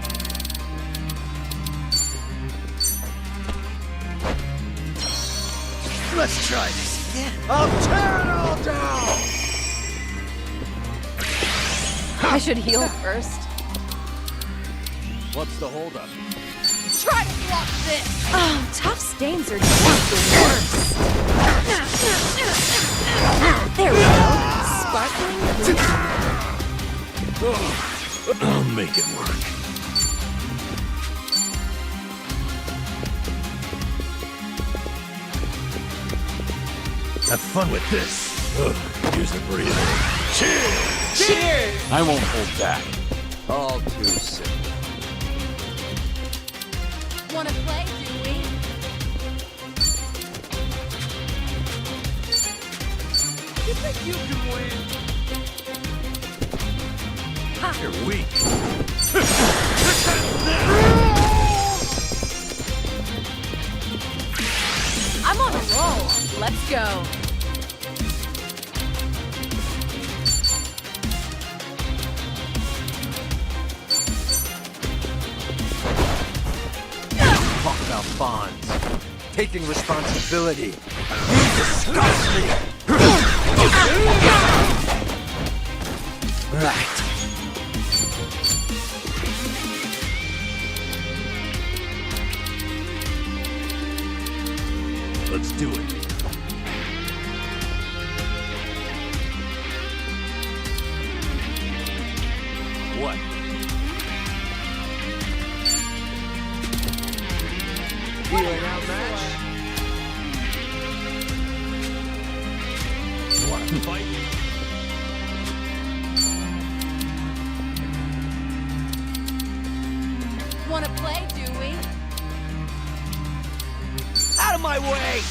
Let's try this again. I'll tear it all down! I should heal first. What's the holdup? Try to block this! Oh, tough stains are just the worst. There we go. Sparkling blue. I'll make it work. Have fun with this. Use the breather. Cheers! Cheers! I won't hold back. All too simple. Wanna play, do we? You think you can win? Ha! You're weak. I'm on a roll. Let's go. Talk about bonds. Taking responsibility. You disgust me! Right. Let's do it. What? Feeling outmatched? You want to fight? Wanna play, do we? Out of my way!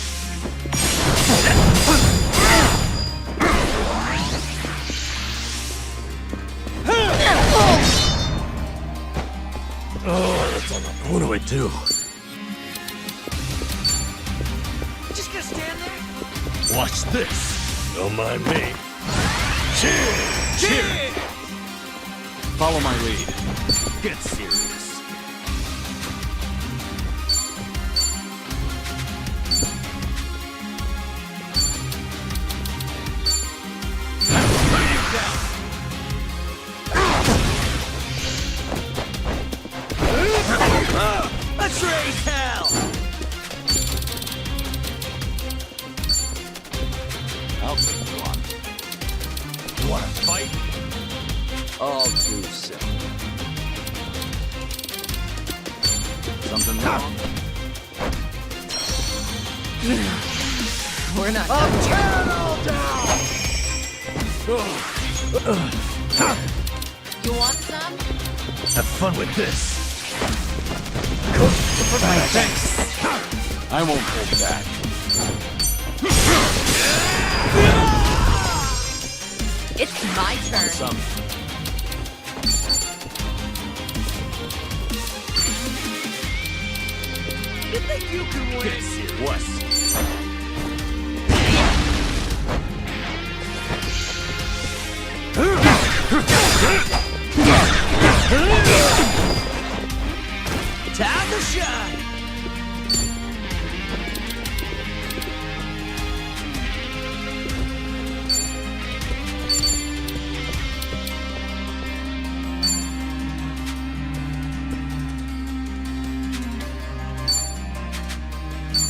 What do I do? Just gonna stand there? Watch this. Don't mind me. Cheers! Cheers! Follow my lead. Get serious. Let's raise hell! I'll take you on. You want to fight? All too simple. Something wrong? We're not I'll done. tear it all down! You want some? Have fun with this. Thanks. I won't hold back. It's my turn. Some. You think you can win? Get serious. Time to shine!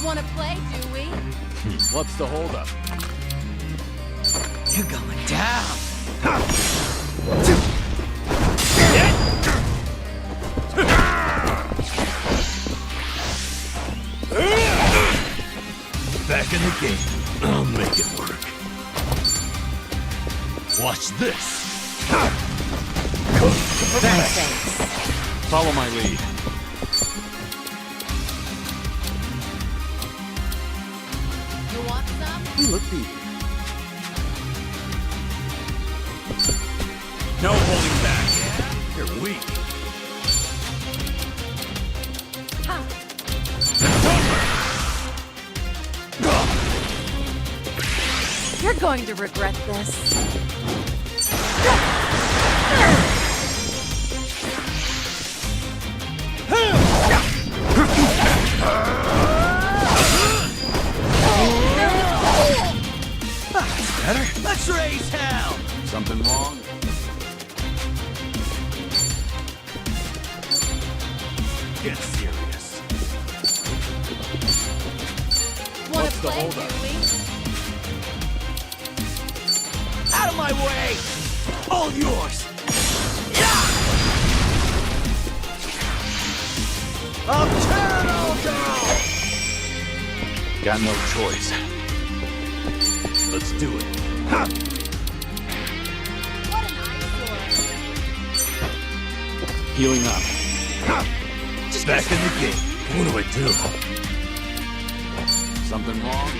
Wanna play, do we? What's the holdup? You're going down! in the game. I'll make it work. Watch this. Thanks. Follow my lead. You want some? You look beat. No holding back. You're weak. You're going to regret this. Better? Let's raise hell! Something wrong? Get serious. Wanna What's the play, holdup? Kiryu? Out of my way! All yours! I'm tearing all down! Got no choice. Let's do it. What an eyesore. Healing up. Back in the game. What do I do? Something wrong?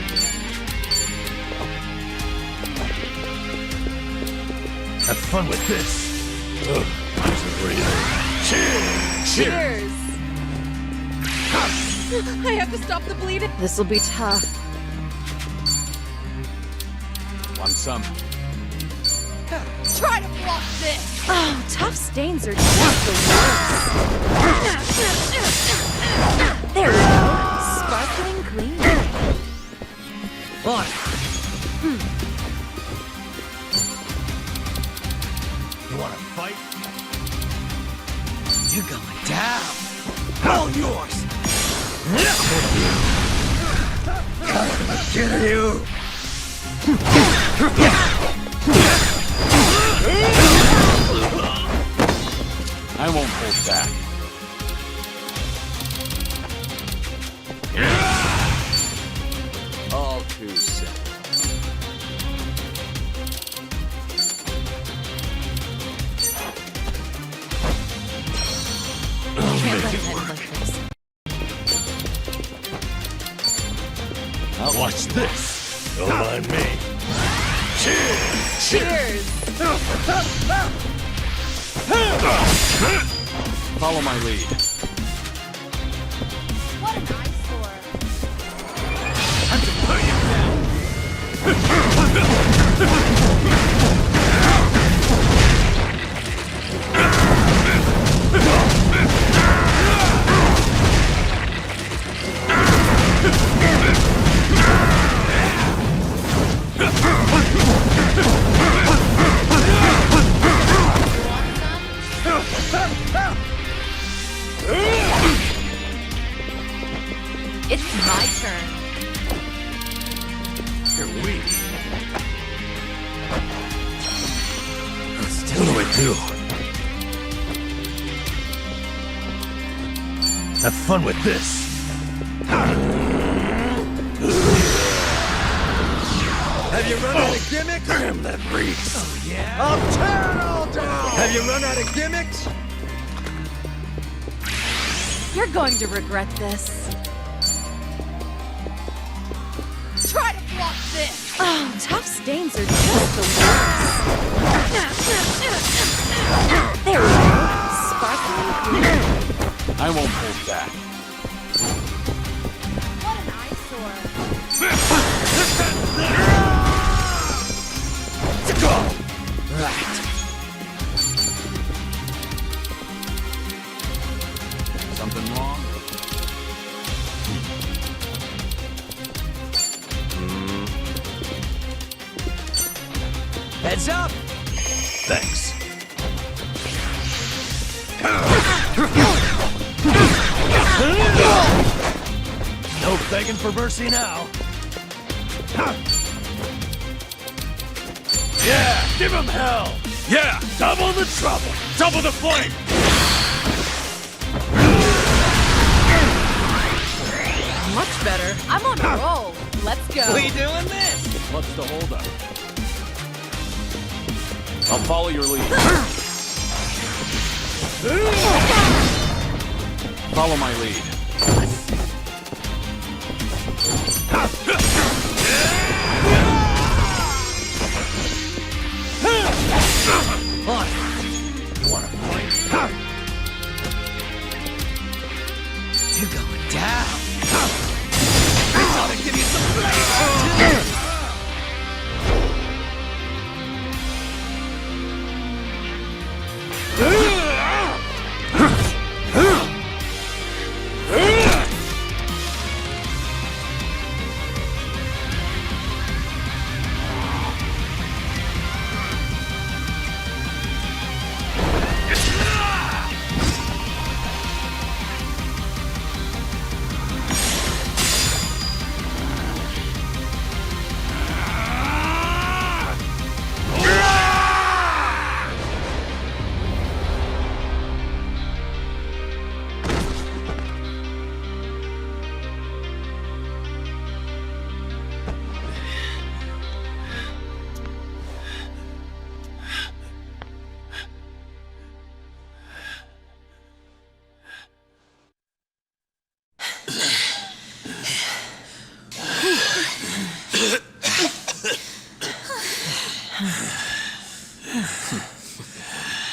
Have fun with this. Ugh, I'm so breathing. Cheers! I have to stop the bleeding. This'll be tough. Want some? Try to block this! Oh, tough stains are just the worst. There we go. Sparkling clean. On. You wanna fight? You're going down. All yours. Kiryu. I won't hold back. All too simple. Can't let it end like this. Watch this. Don't mind me. Cheers! Follow my lead. What an eyesore. Time to put you down. It's my turn. You're weak. What do I do? Have fun with this. Have you run out of gimmicks? Damn, that reeks. Oh, yeah? I'm tearing all down! Have you run out of gimmicks? You're going to regret this. Try to block this! Oh, tough stains are just the worst. There we go. Sparkling clean. I won't hold back. What an eyesore. Right. Something wrong? Heads up! Thanks. No begging for mercy now. Yeah, give him hell. Yeah, double the trouble. Double the flame. Much better. I'm on a roll. let's go. We doing this? What's the holdup? I'll follow your lead. Follow my lead. On. You wanna fight? You're going down. This ought to give you some flavor, too.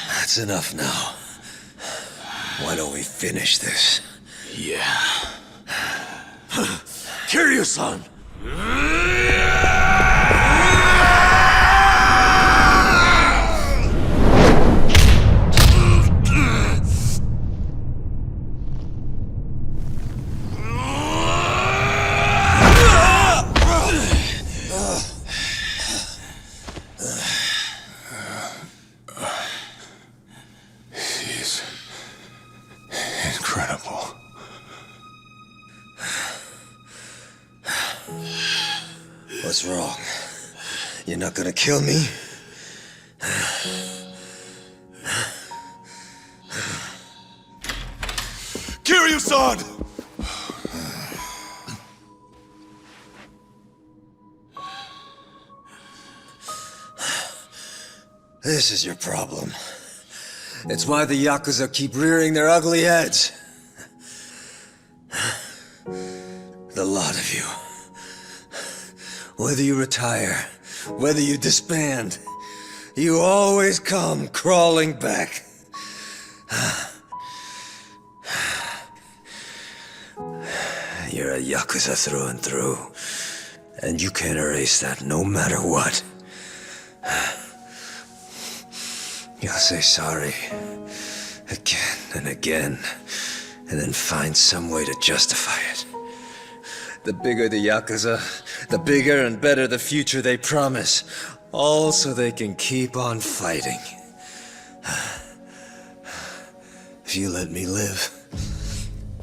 That's enough now. Why don't we finish this? Yeah. Kiryu-san! Incredible. What's wrong? You're not gonna kill me? Kiryu-san! This is your problem. It's why the Yakuza keep rearing their ugly heads. The lot of you. Whether you retire, whether you disband, you always come crawling back. You're a Yakuza through and through, and you can't erase that no matter what. You'll say sorry again and again, and then find some way to justify it. The bigger the Yakuza, the bigger and better the future they promise, all so they can keep on fighting. If you let me live,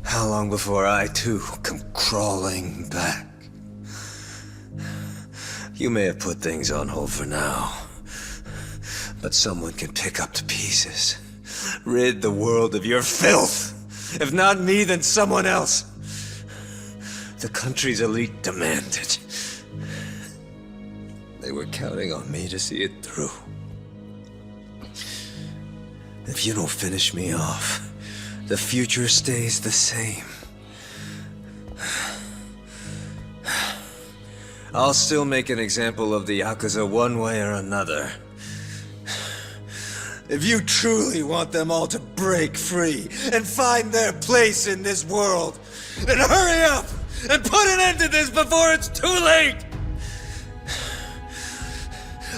how long before I too come crawling back? You may have put things on hold for now, but someone can pick up the pieces. Rid the world of your filth. If not me, then someone else. The country's elite demand it. They were counting on me to see it through. If you don't finish me off, the future stays the same. I'll still make an example of the Yakuza one way or another. If you truly want them all to break free and find their place in this world, then hurry up and put an end to this before it's too late!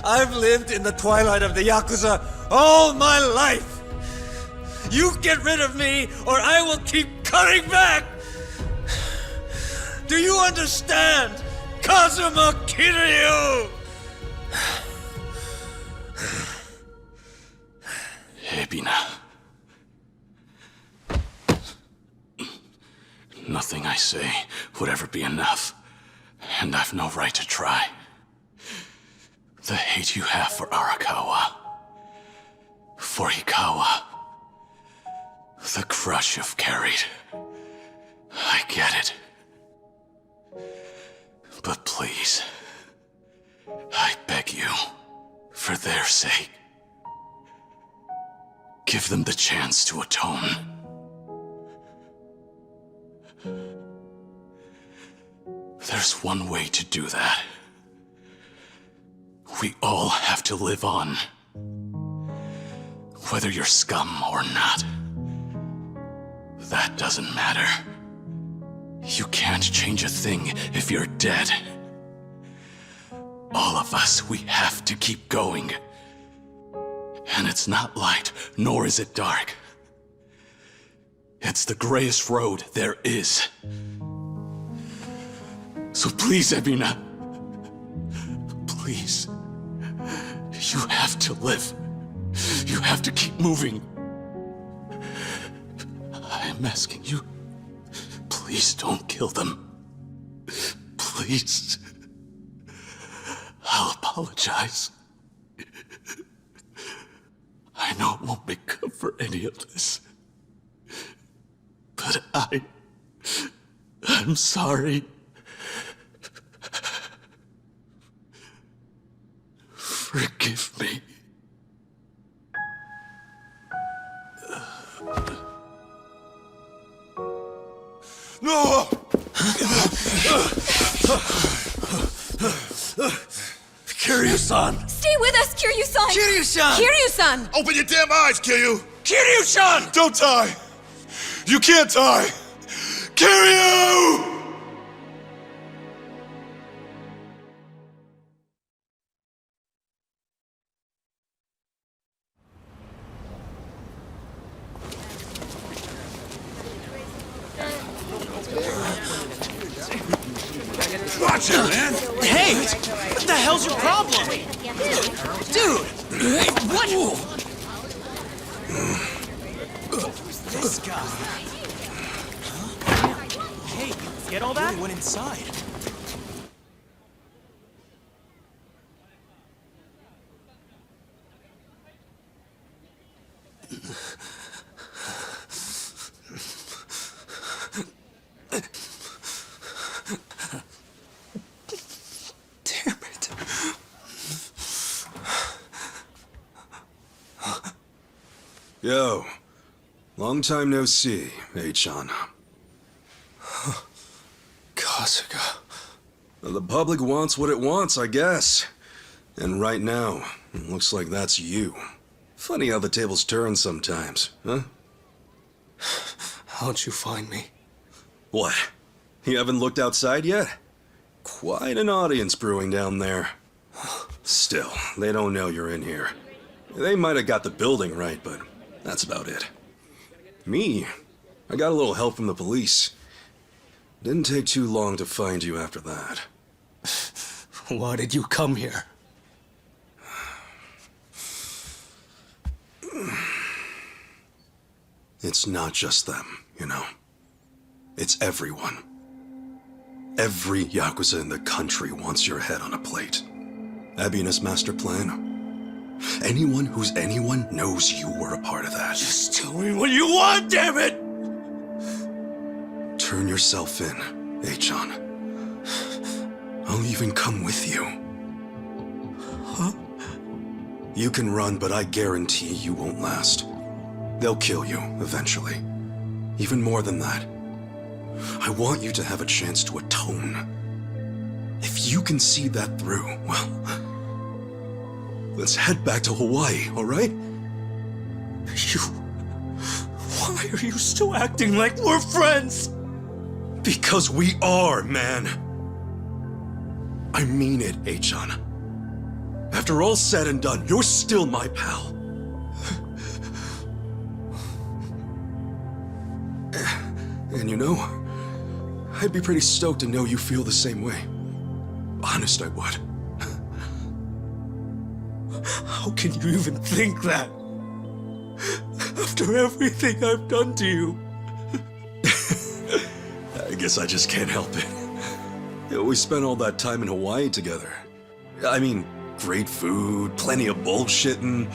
I've lived in the twilight of the Yakuza all my life! You get rid of me, or I will keep cutting back! Do you understand, Kazuma Kiryu? Ebina. Nothing I say would ever be enough, and I've no right to try. The hate you have for Arakawa, for Ikawa, the crush you've carried, I get it. But please, I beg you, for their sake, give them the chance to atone. There's one way to do that. We all have to live on. Whether you're scum or not. That doesn't matter. You can't change a thing if you're dead. All of us, we have to keep going. And it's not light, nor is it dark. It's the grayest road there is. So please, Ebina. Please. You have to live. You have to keep moving. I'm asking you, please don't kill them. Please. I'll apologize. I know it won't make up for any of this. But I'm sorry. Forgive me. No! Kiryu-san! Stay with us, Kiryu-san! Kiryu-san! Kiryu-san! Open your damn eyes, Kiryu! Kiryu-san! Don't die! You can't die! Kiryu! Watch it, man! Hey! What the hell's your problem? Dude! What? Who's this guy? Hey, get all that? Went inside. Yo, long time no see, Chan. Kasuga. The public wants what it wants, I guess. And right now, it looks like that's you. Funny how the tables turn sometimes, huh? How'd you find me? What? You haven't looked outside yet? Quite an audience brewing down there. Still, they don't know you're in here. They might have got the building right, but that's about it. Me? I got a little help from the police. Didn't take too long to find you after that. Why did you come here? It's not just them, you know. It's everyone. Every Yakuza in the country wants your head on a plate. Ebina's master plan. Anyone who's anyone knows you were a part of that. Just tell me what you want, damn it! Turn yourself in, Chan. I'll even come with you. Huh? You can run, but I guarantee you won't last. They'll kill you, eventually. Even more than that. I want you to have a chance to atone. If you can see that through, well, let's head back to Hawaii, all right? Why are you still acting like we're friends? Because we are, man. I mean it, Chan. After all said and done, you're still my pal. And you know, I'd be pretty stoked to know you feel the same way. Honest, I would. How can you even think that? After everything I've done to you. I guess I just can't help it. We spent all that time in Hawaii together. I mean, great food, plenty of bullshitting.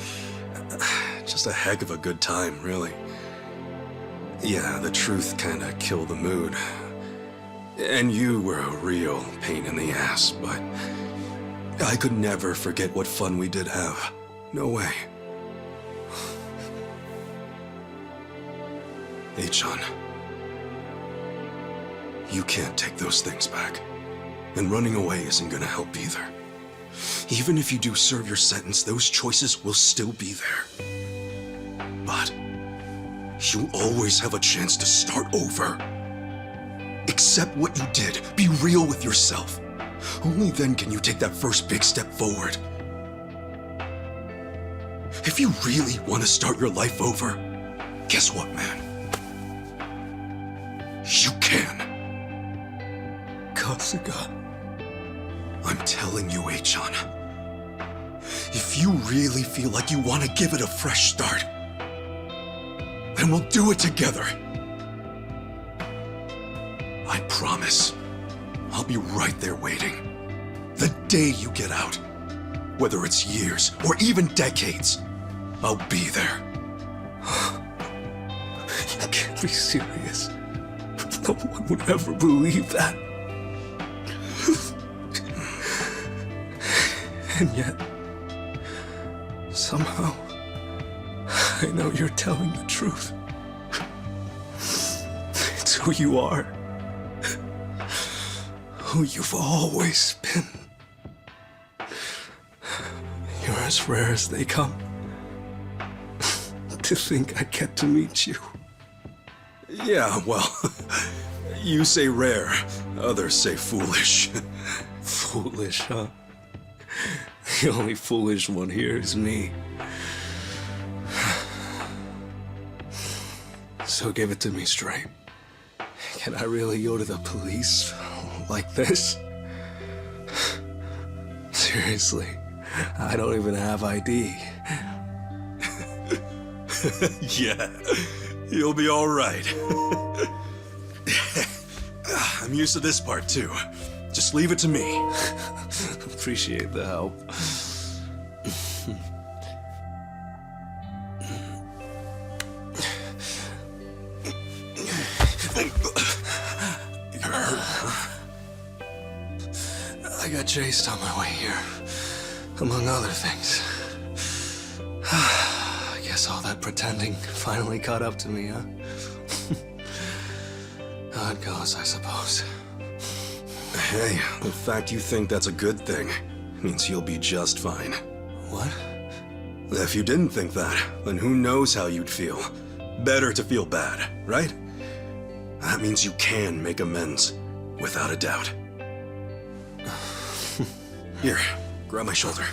Just a heck of a good time, really. Yeah, the truth kinda killed the mood. And you were a real pain in the ass, but I could never forget what fun we did have. No way. Achan, you can't take those things back. And running away isn't gonna help either. Even if you do serve your sentence, those choices will still be there. But you'll always have a chance to start over. Accept what you did. Be real with yourself. Only then can you take that first big step forward. If you really want to start your life over, guess what, man? You can. Kasuga. I'm telling you, Achan. If you really feel like you want to give it a fresh start, then we'll do it together. I promise. I'll be right there waiting. The day you get out. Whether it's years or even decades, I'll be there. You can't be serious. No one would ever believe that. And yet, somehow, I know you're telling the truth. It's who you are. Who you've always been. You're as rare as they come. To think I get to meet you. Yeah, well, you say rare, others say foolish. Foolish, huh? The only foolish one here is me. So give it to me straight. Can I really go to the police like this? Seriously, I don't even have ID. Yeah, you'll be all right. I'm used to this part too. Just leave it to me. Appreciate the help. You're hurt, huh? I got chased on my way here, among other things. I guess all that pretending finally caught up to me, huh? How it goes, I suppose. Hey, the fact you think that's a good thing means you'll be just fine. What? If you didn't think that, then who knows how you'd feel. Better to feel bad, right? That means you can make amends, without a doubt. Here, grab my shoulder.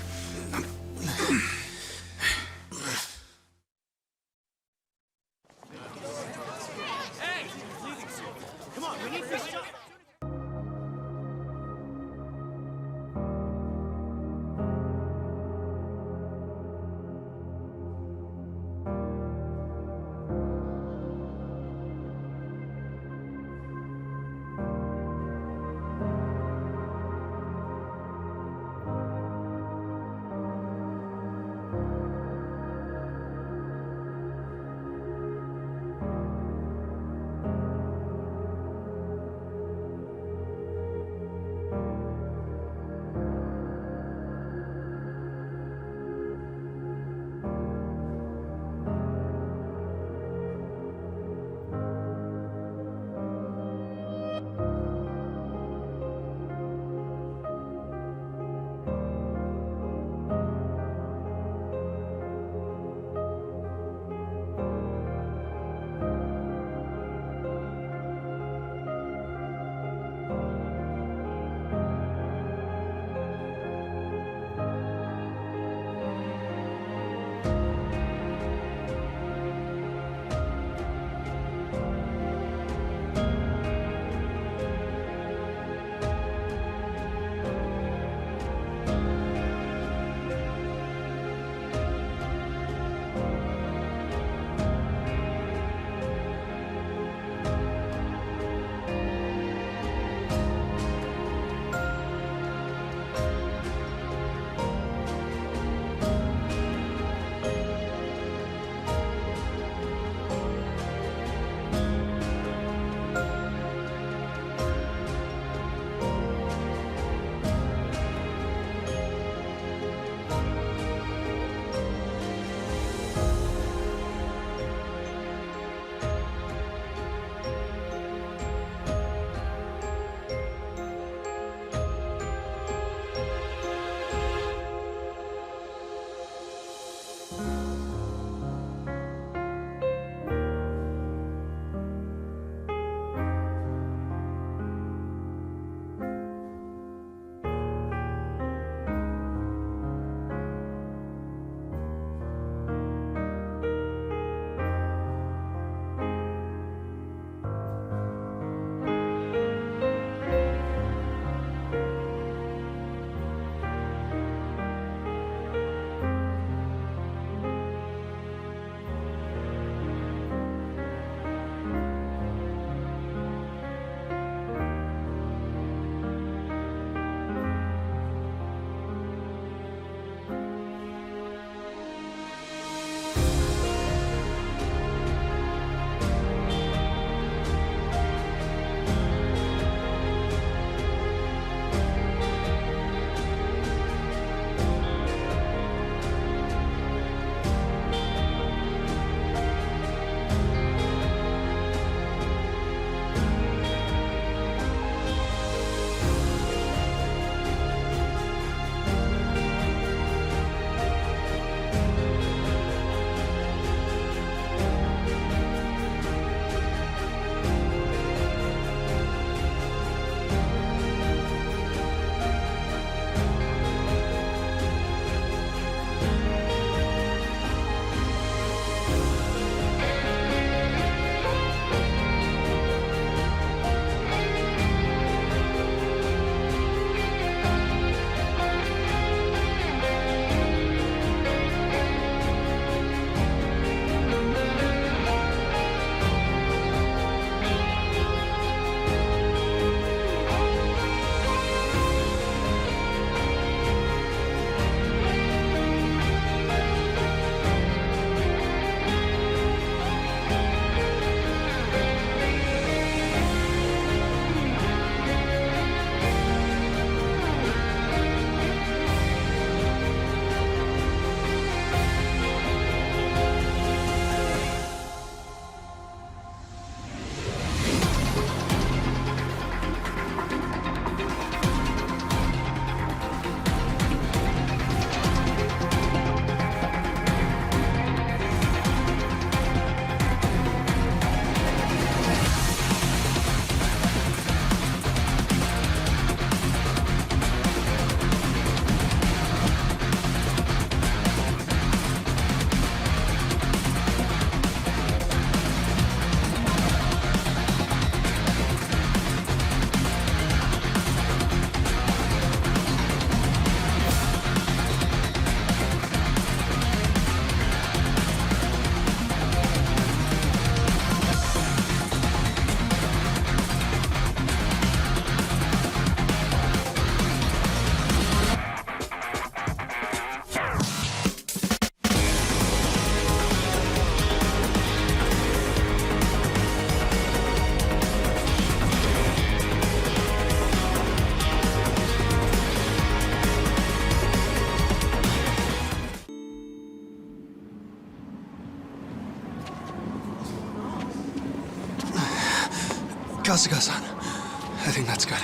Kasuga-san. I think that's good.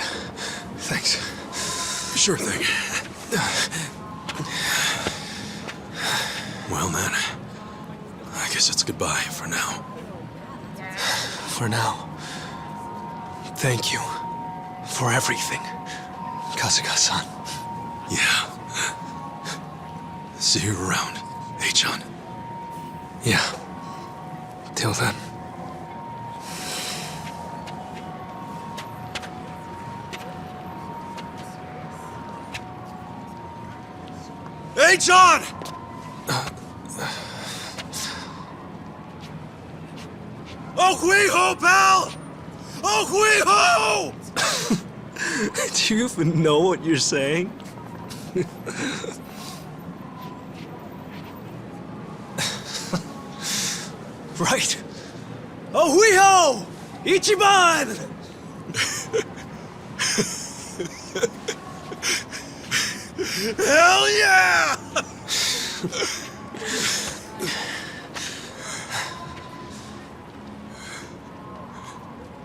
Thanks. Sure thing. Well, man, I guess it's goodbye for now. For now. Thank you. For everything. Kasuga-san. Yeah. See you around, John. Yeah. Till then. Hey, John! Oh, hui-ho, pal! Oh, hui-ho! Do you even know what you're saying? Right. Oh, hui-ho! Ichiban! Hell yeah!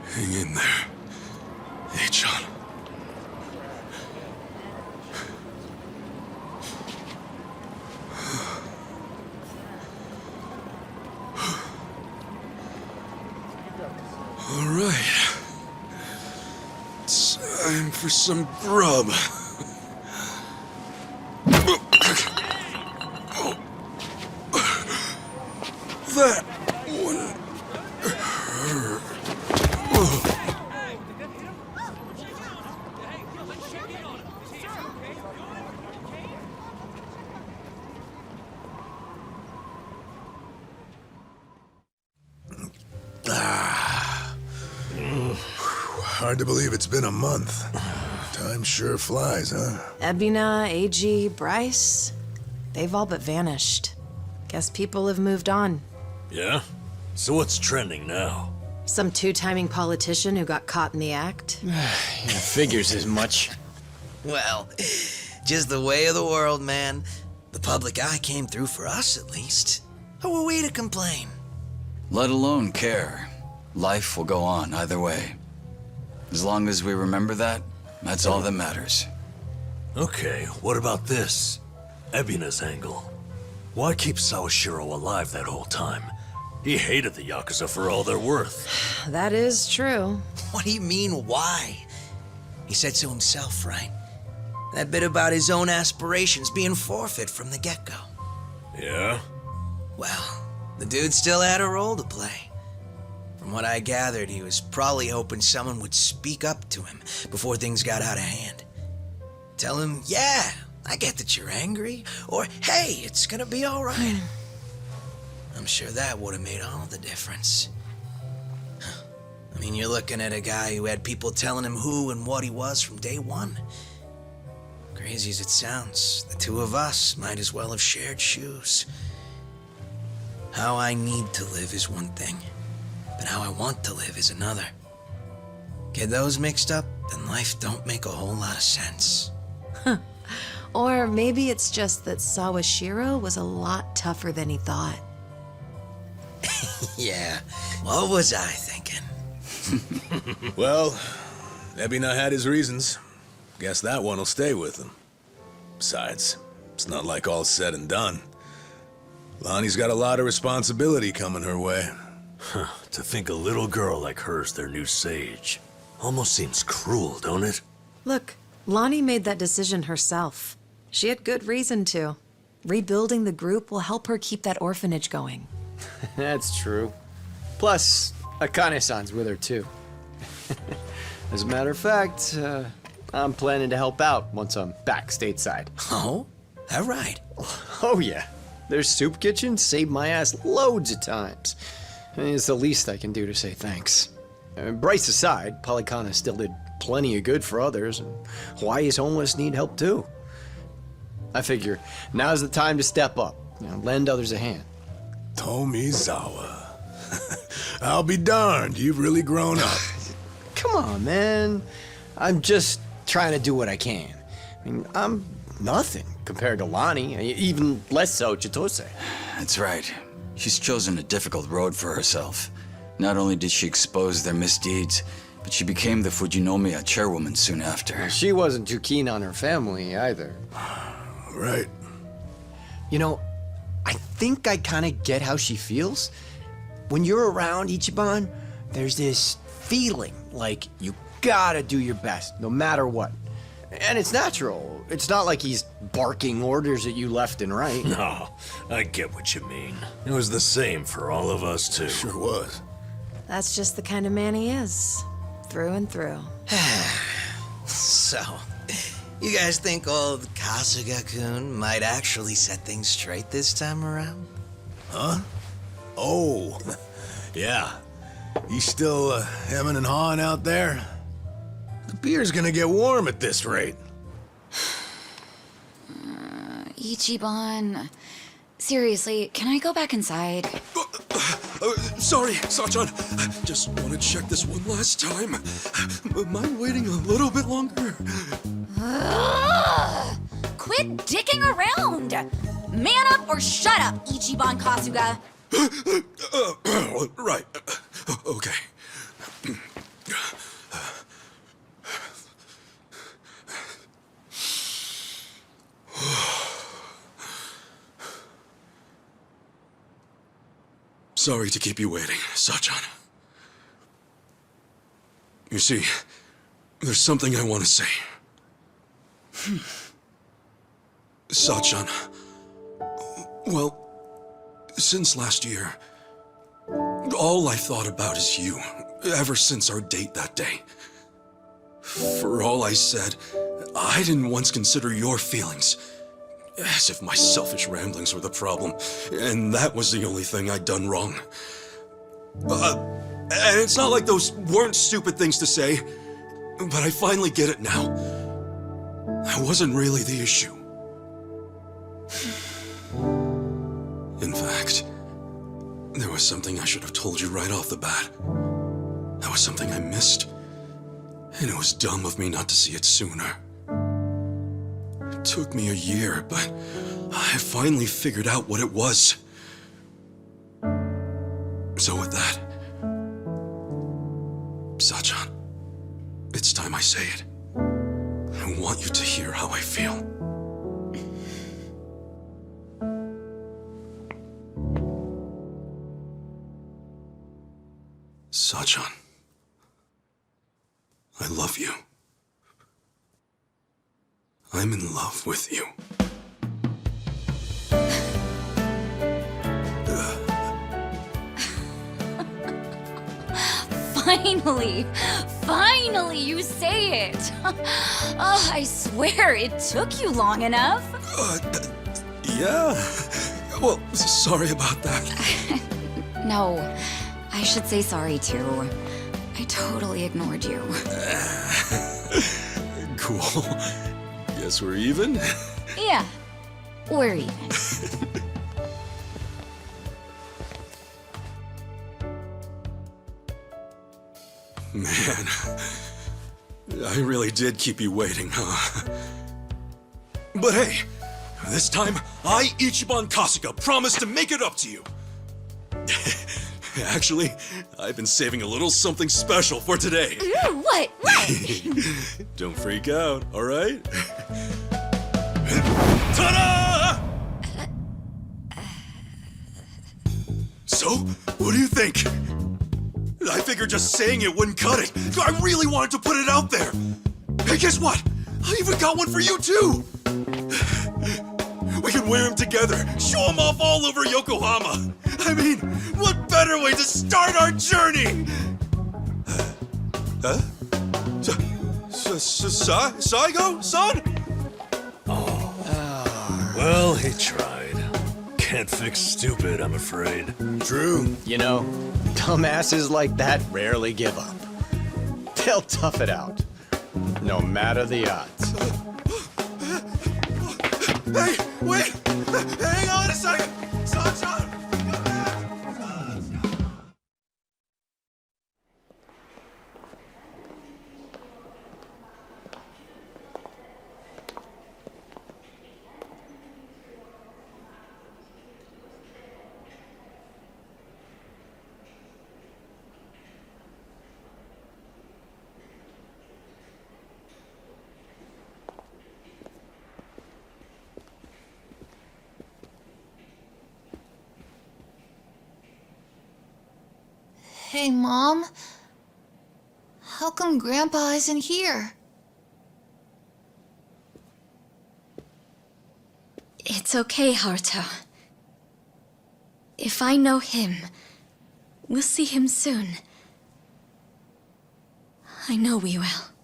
Hang in there, John. All right. Time for some grub. That one hurt. Hard to believe it's been a month. Time sure flies, huh? Ebina, AG, Bryce, they've all but vanished. Guess people have moved on. Yeah? So what's trending now? Some two-timing politician who got caught in the act. Figures as much. Well, just the way of the world, man. The public eye came through for us, at least. Who are we to complain? Let alone care. Life will go on either way. As long as we remember that, that's all that matters. Okay, what about this? Ebina's angle. Why keep Sawashiro alive that whole time? He hated the Yakuza for all they're worth. That is true. What do you mean, why? He said so himself, right? That bit about his own aspirations being forfeit from the get-go. Yeah? Well, the dude still had a role to play. From what I gathered, he was probably hoping someone would speak up to him before things got out of hand. Tell him, yeah, I get that you're angry, or hey, it's gonna be all right. I'm sure that would have made all the difference. I mean, you're looking at a guy who had people telling him who and what he was from day one. Crazy as it sounds, the two of us might as well have shared shoes. How I need to live is one thing, but how I want to live is another. Get those mixed up, then life don't make a whole lot of sense. Or maybe it's just that Sawashiro was a lot tougher than he thought. Yeah, what was I thinking? Well, Ebina had his reasons. Guess that one will stay with him. Besides, it's not like all said and done. Lonnie's got a lot of responsibility coming her way. To think a little girl like her's their new sage. Almost seems cruel, don't it? Look, Lonnie made that decision herself. She had good reason to. Rebuilding the group will help her keep that orphanage going. That's true. Plus, Akane-san's with her, too. As a matter of fact, I'm planning to help out once I'm back stateside. Oh? That right? Oh, yeah. Their soup kitchen saved my ass loads of times. I mean, it's the least I can do to say thanks. Bryce aside, Palekana still did plenty of good for others, and Hawaii's homeless need help too. I figure now's the time to step up, lend others a hand. Tomizawa. I'll be darned, you've really grown up. Come on, man. I'm just trying to do what I can. I mean, I'm nothing compared to Lonnie, even less so Chitose. That's right. She's chosen a difficult road for herself. Not only did she expose their misdeeds, but she became the Fujinomiya chairwoman soon after. She wasn't too keen on her family either. Right. You know, I think I kind of get how she feels. When you're around Ichiban, there's this feeling like you gotta do your best, no matter what. And it's natural. It's not like he's barking orders at you left and right. No, I get what you mean. It was the same for all of us, too. Sure was. That's just the kind of man he is. Through and through. So, you guys think old Kasuga-kun might actually set things straight this time around? Huh? Oh, yeah. You still hemming and hawing out there? The beer's gonna get warm at this rate. Ichiban. Seriously, can I go back inside? Sorry, Sachan. Just want to check this one last time. Mind waiting a little bit longer? Ugh! Quit dicking around! Man up or shut up, Ichiban Kasuga! Right. Okay. Sorry to keep you waiting, Sachan. You see, there's something I want to say. Sachan, well, since last year, all I thought about is you, ever since our date that day. For all I said, I didn't once consider your feelings. As if my selfish ramblings were the problem, and that was the only thing I'd done wrong. And it's not like those weren't stupid things to say, but I finally get it now. I wasn't really the issue. In fact, there was something I should have told you right off the bat. That was something I missed, and it was dumb of me not to see it sooner. It took me a year, but I finally figured out what it was. So with that, Sachan, it's time I say it. I want you to hear how I feel. Sachan, I love you. I'm in love with you. Finally, you say it. Oh, I swear it took you long enough. Yeah. Well, sorry about that. No, I should say sorry too. I totally ignored you. Cool. Guess we're even? Yeah, we're even. Man, I really did keep you waiting, huh? But hey, this time, I, Ichiban Kasuga, promise to make it up to you. Actually, I've been saving a little something special for today. Ooh, what? Don't freak out, all right? Ta-da! So, what do you think? I figured just saying it wouldn't cut it. I really wanted to put it out there. Hey, guess what? I even got one for you, too. We can wear them together, show them off all over Yokohama. I mean, what better way to start our journey? Huh? Saigo-san? Well, he tried. Can't fix stupid, I'm afraid. True. You know, dumbasses like that rarely give up. They'll tough it out, no matter the odds. Hey, wait! Hang on a second! San-san! Hey, Mom. How come Grandpa isn't here? It's okay, Haruto. If I know him, we'll see him soon. I know we will.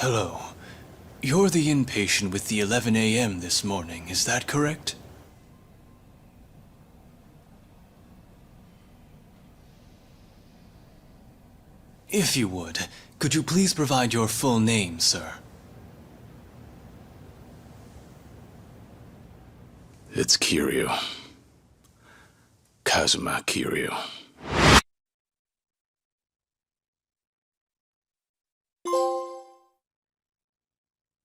Hello. You're the inpatient with the 11 a.m. this morning, is that correct? If you would, could you please provide your full name, sir? It's Kiryu. Kazuma Kiryu.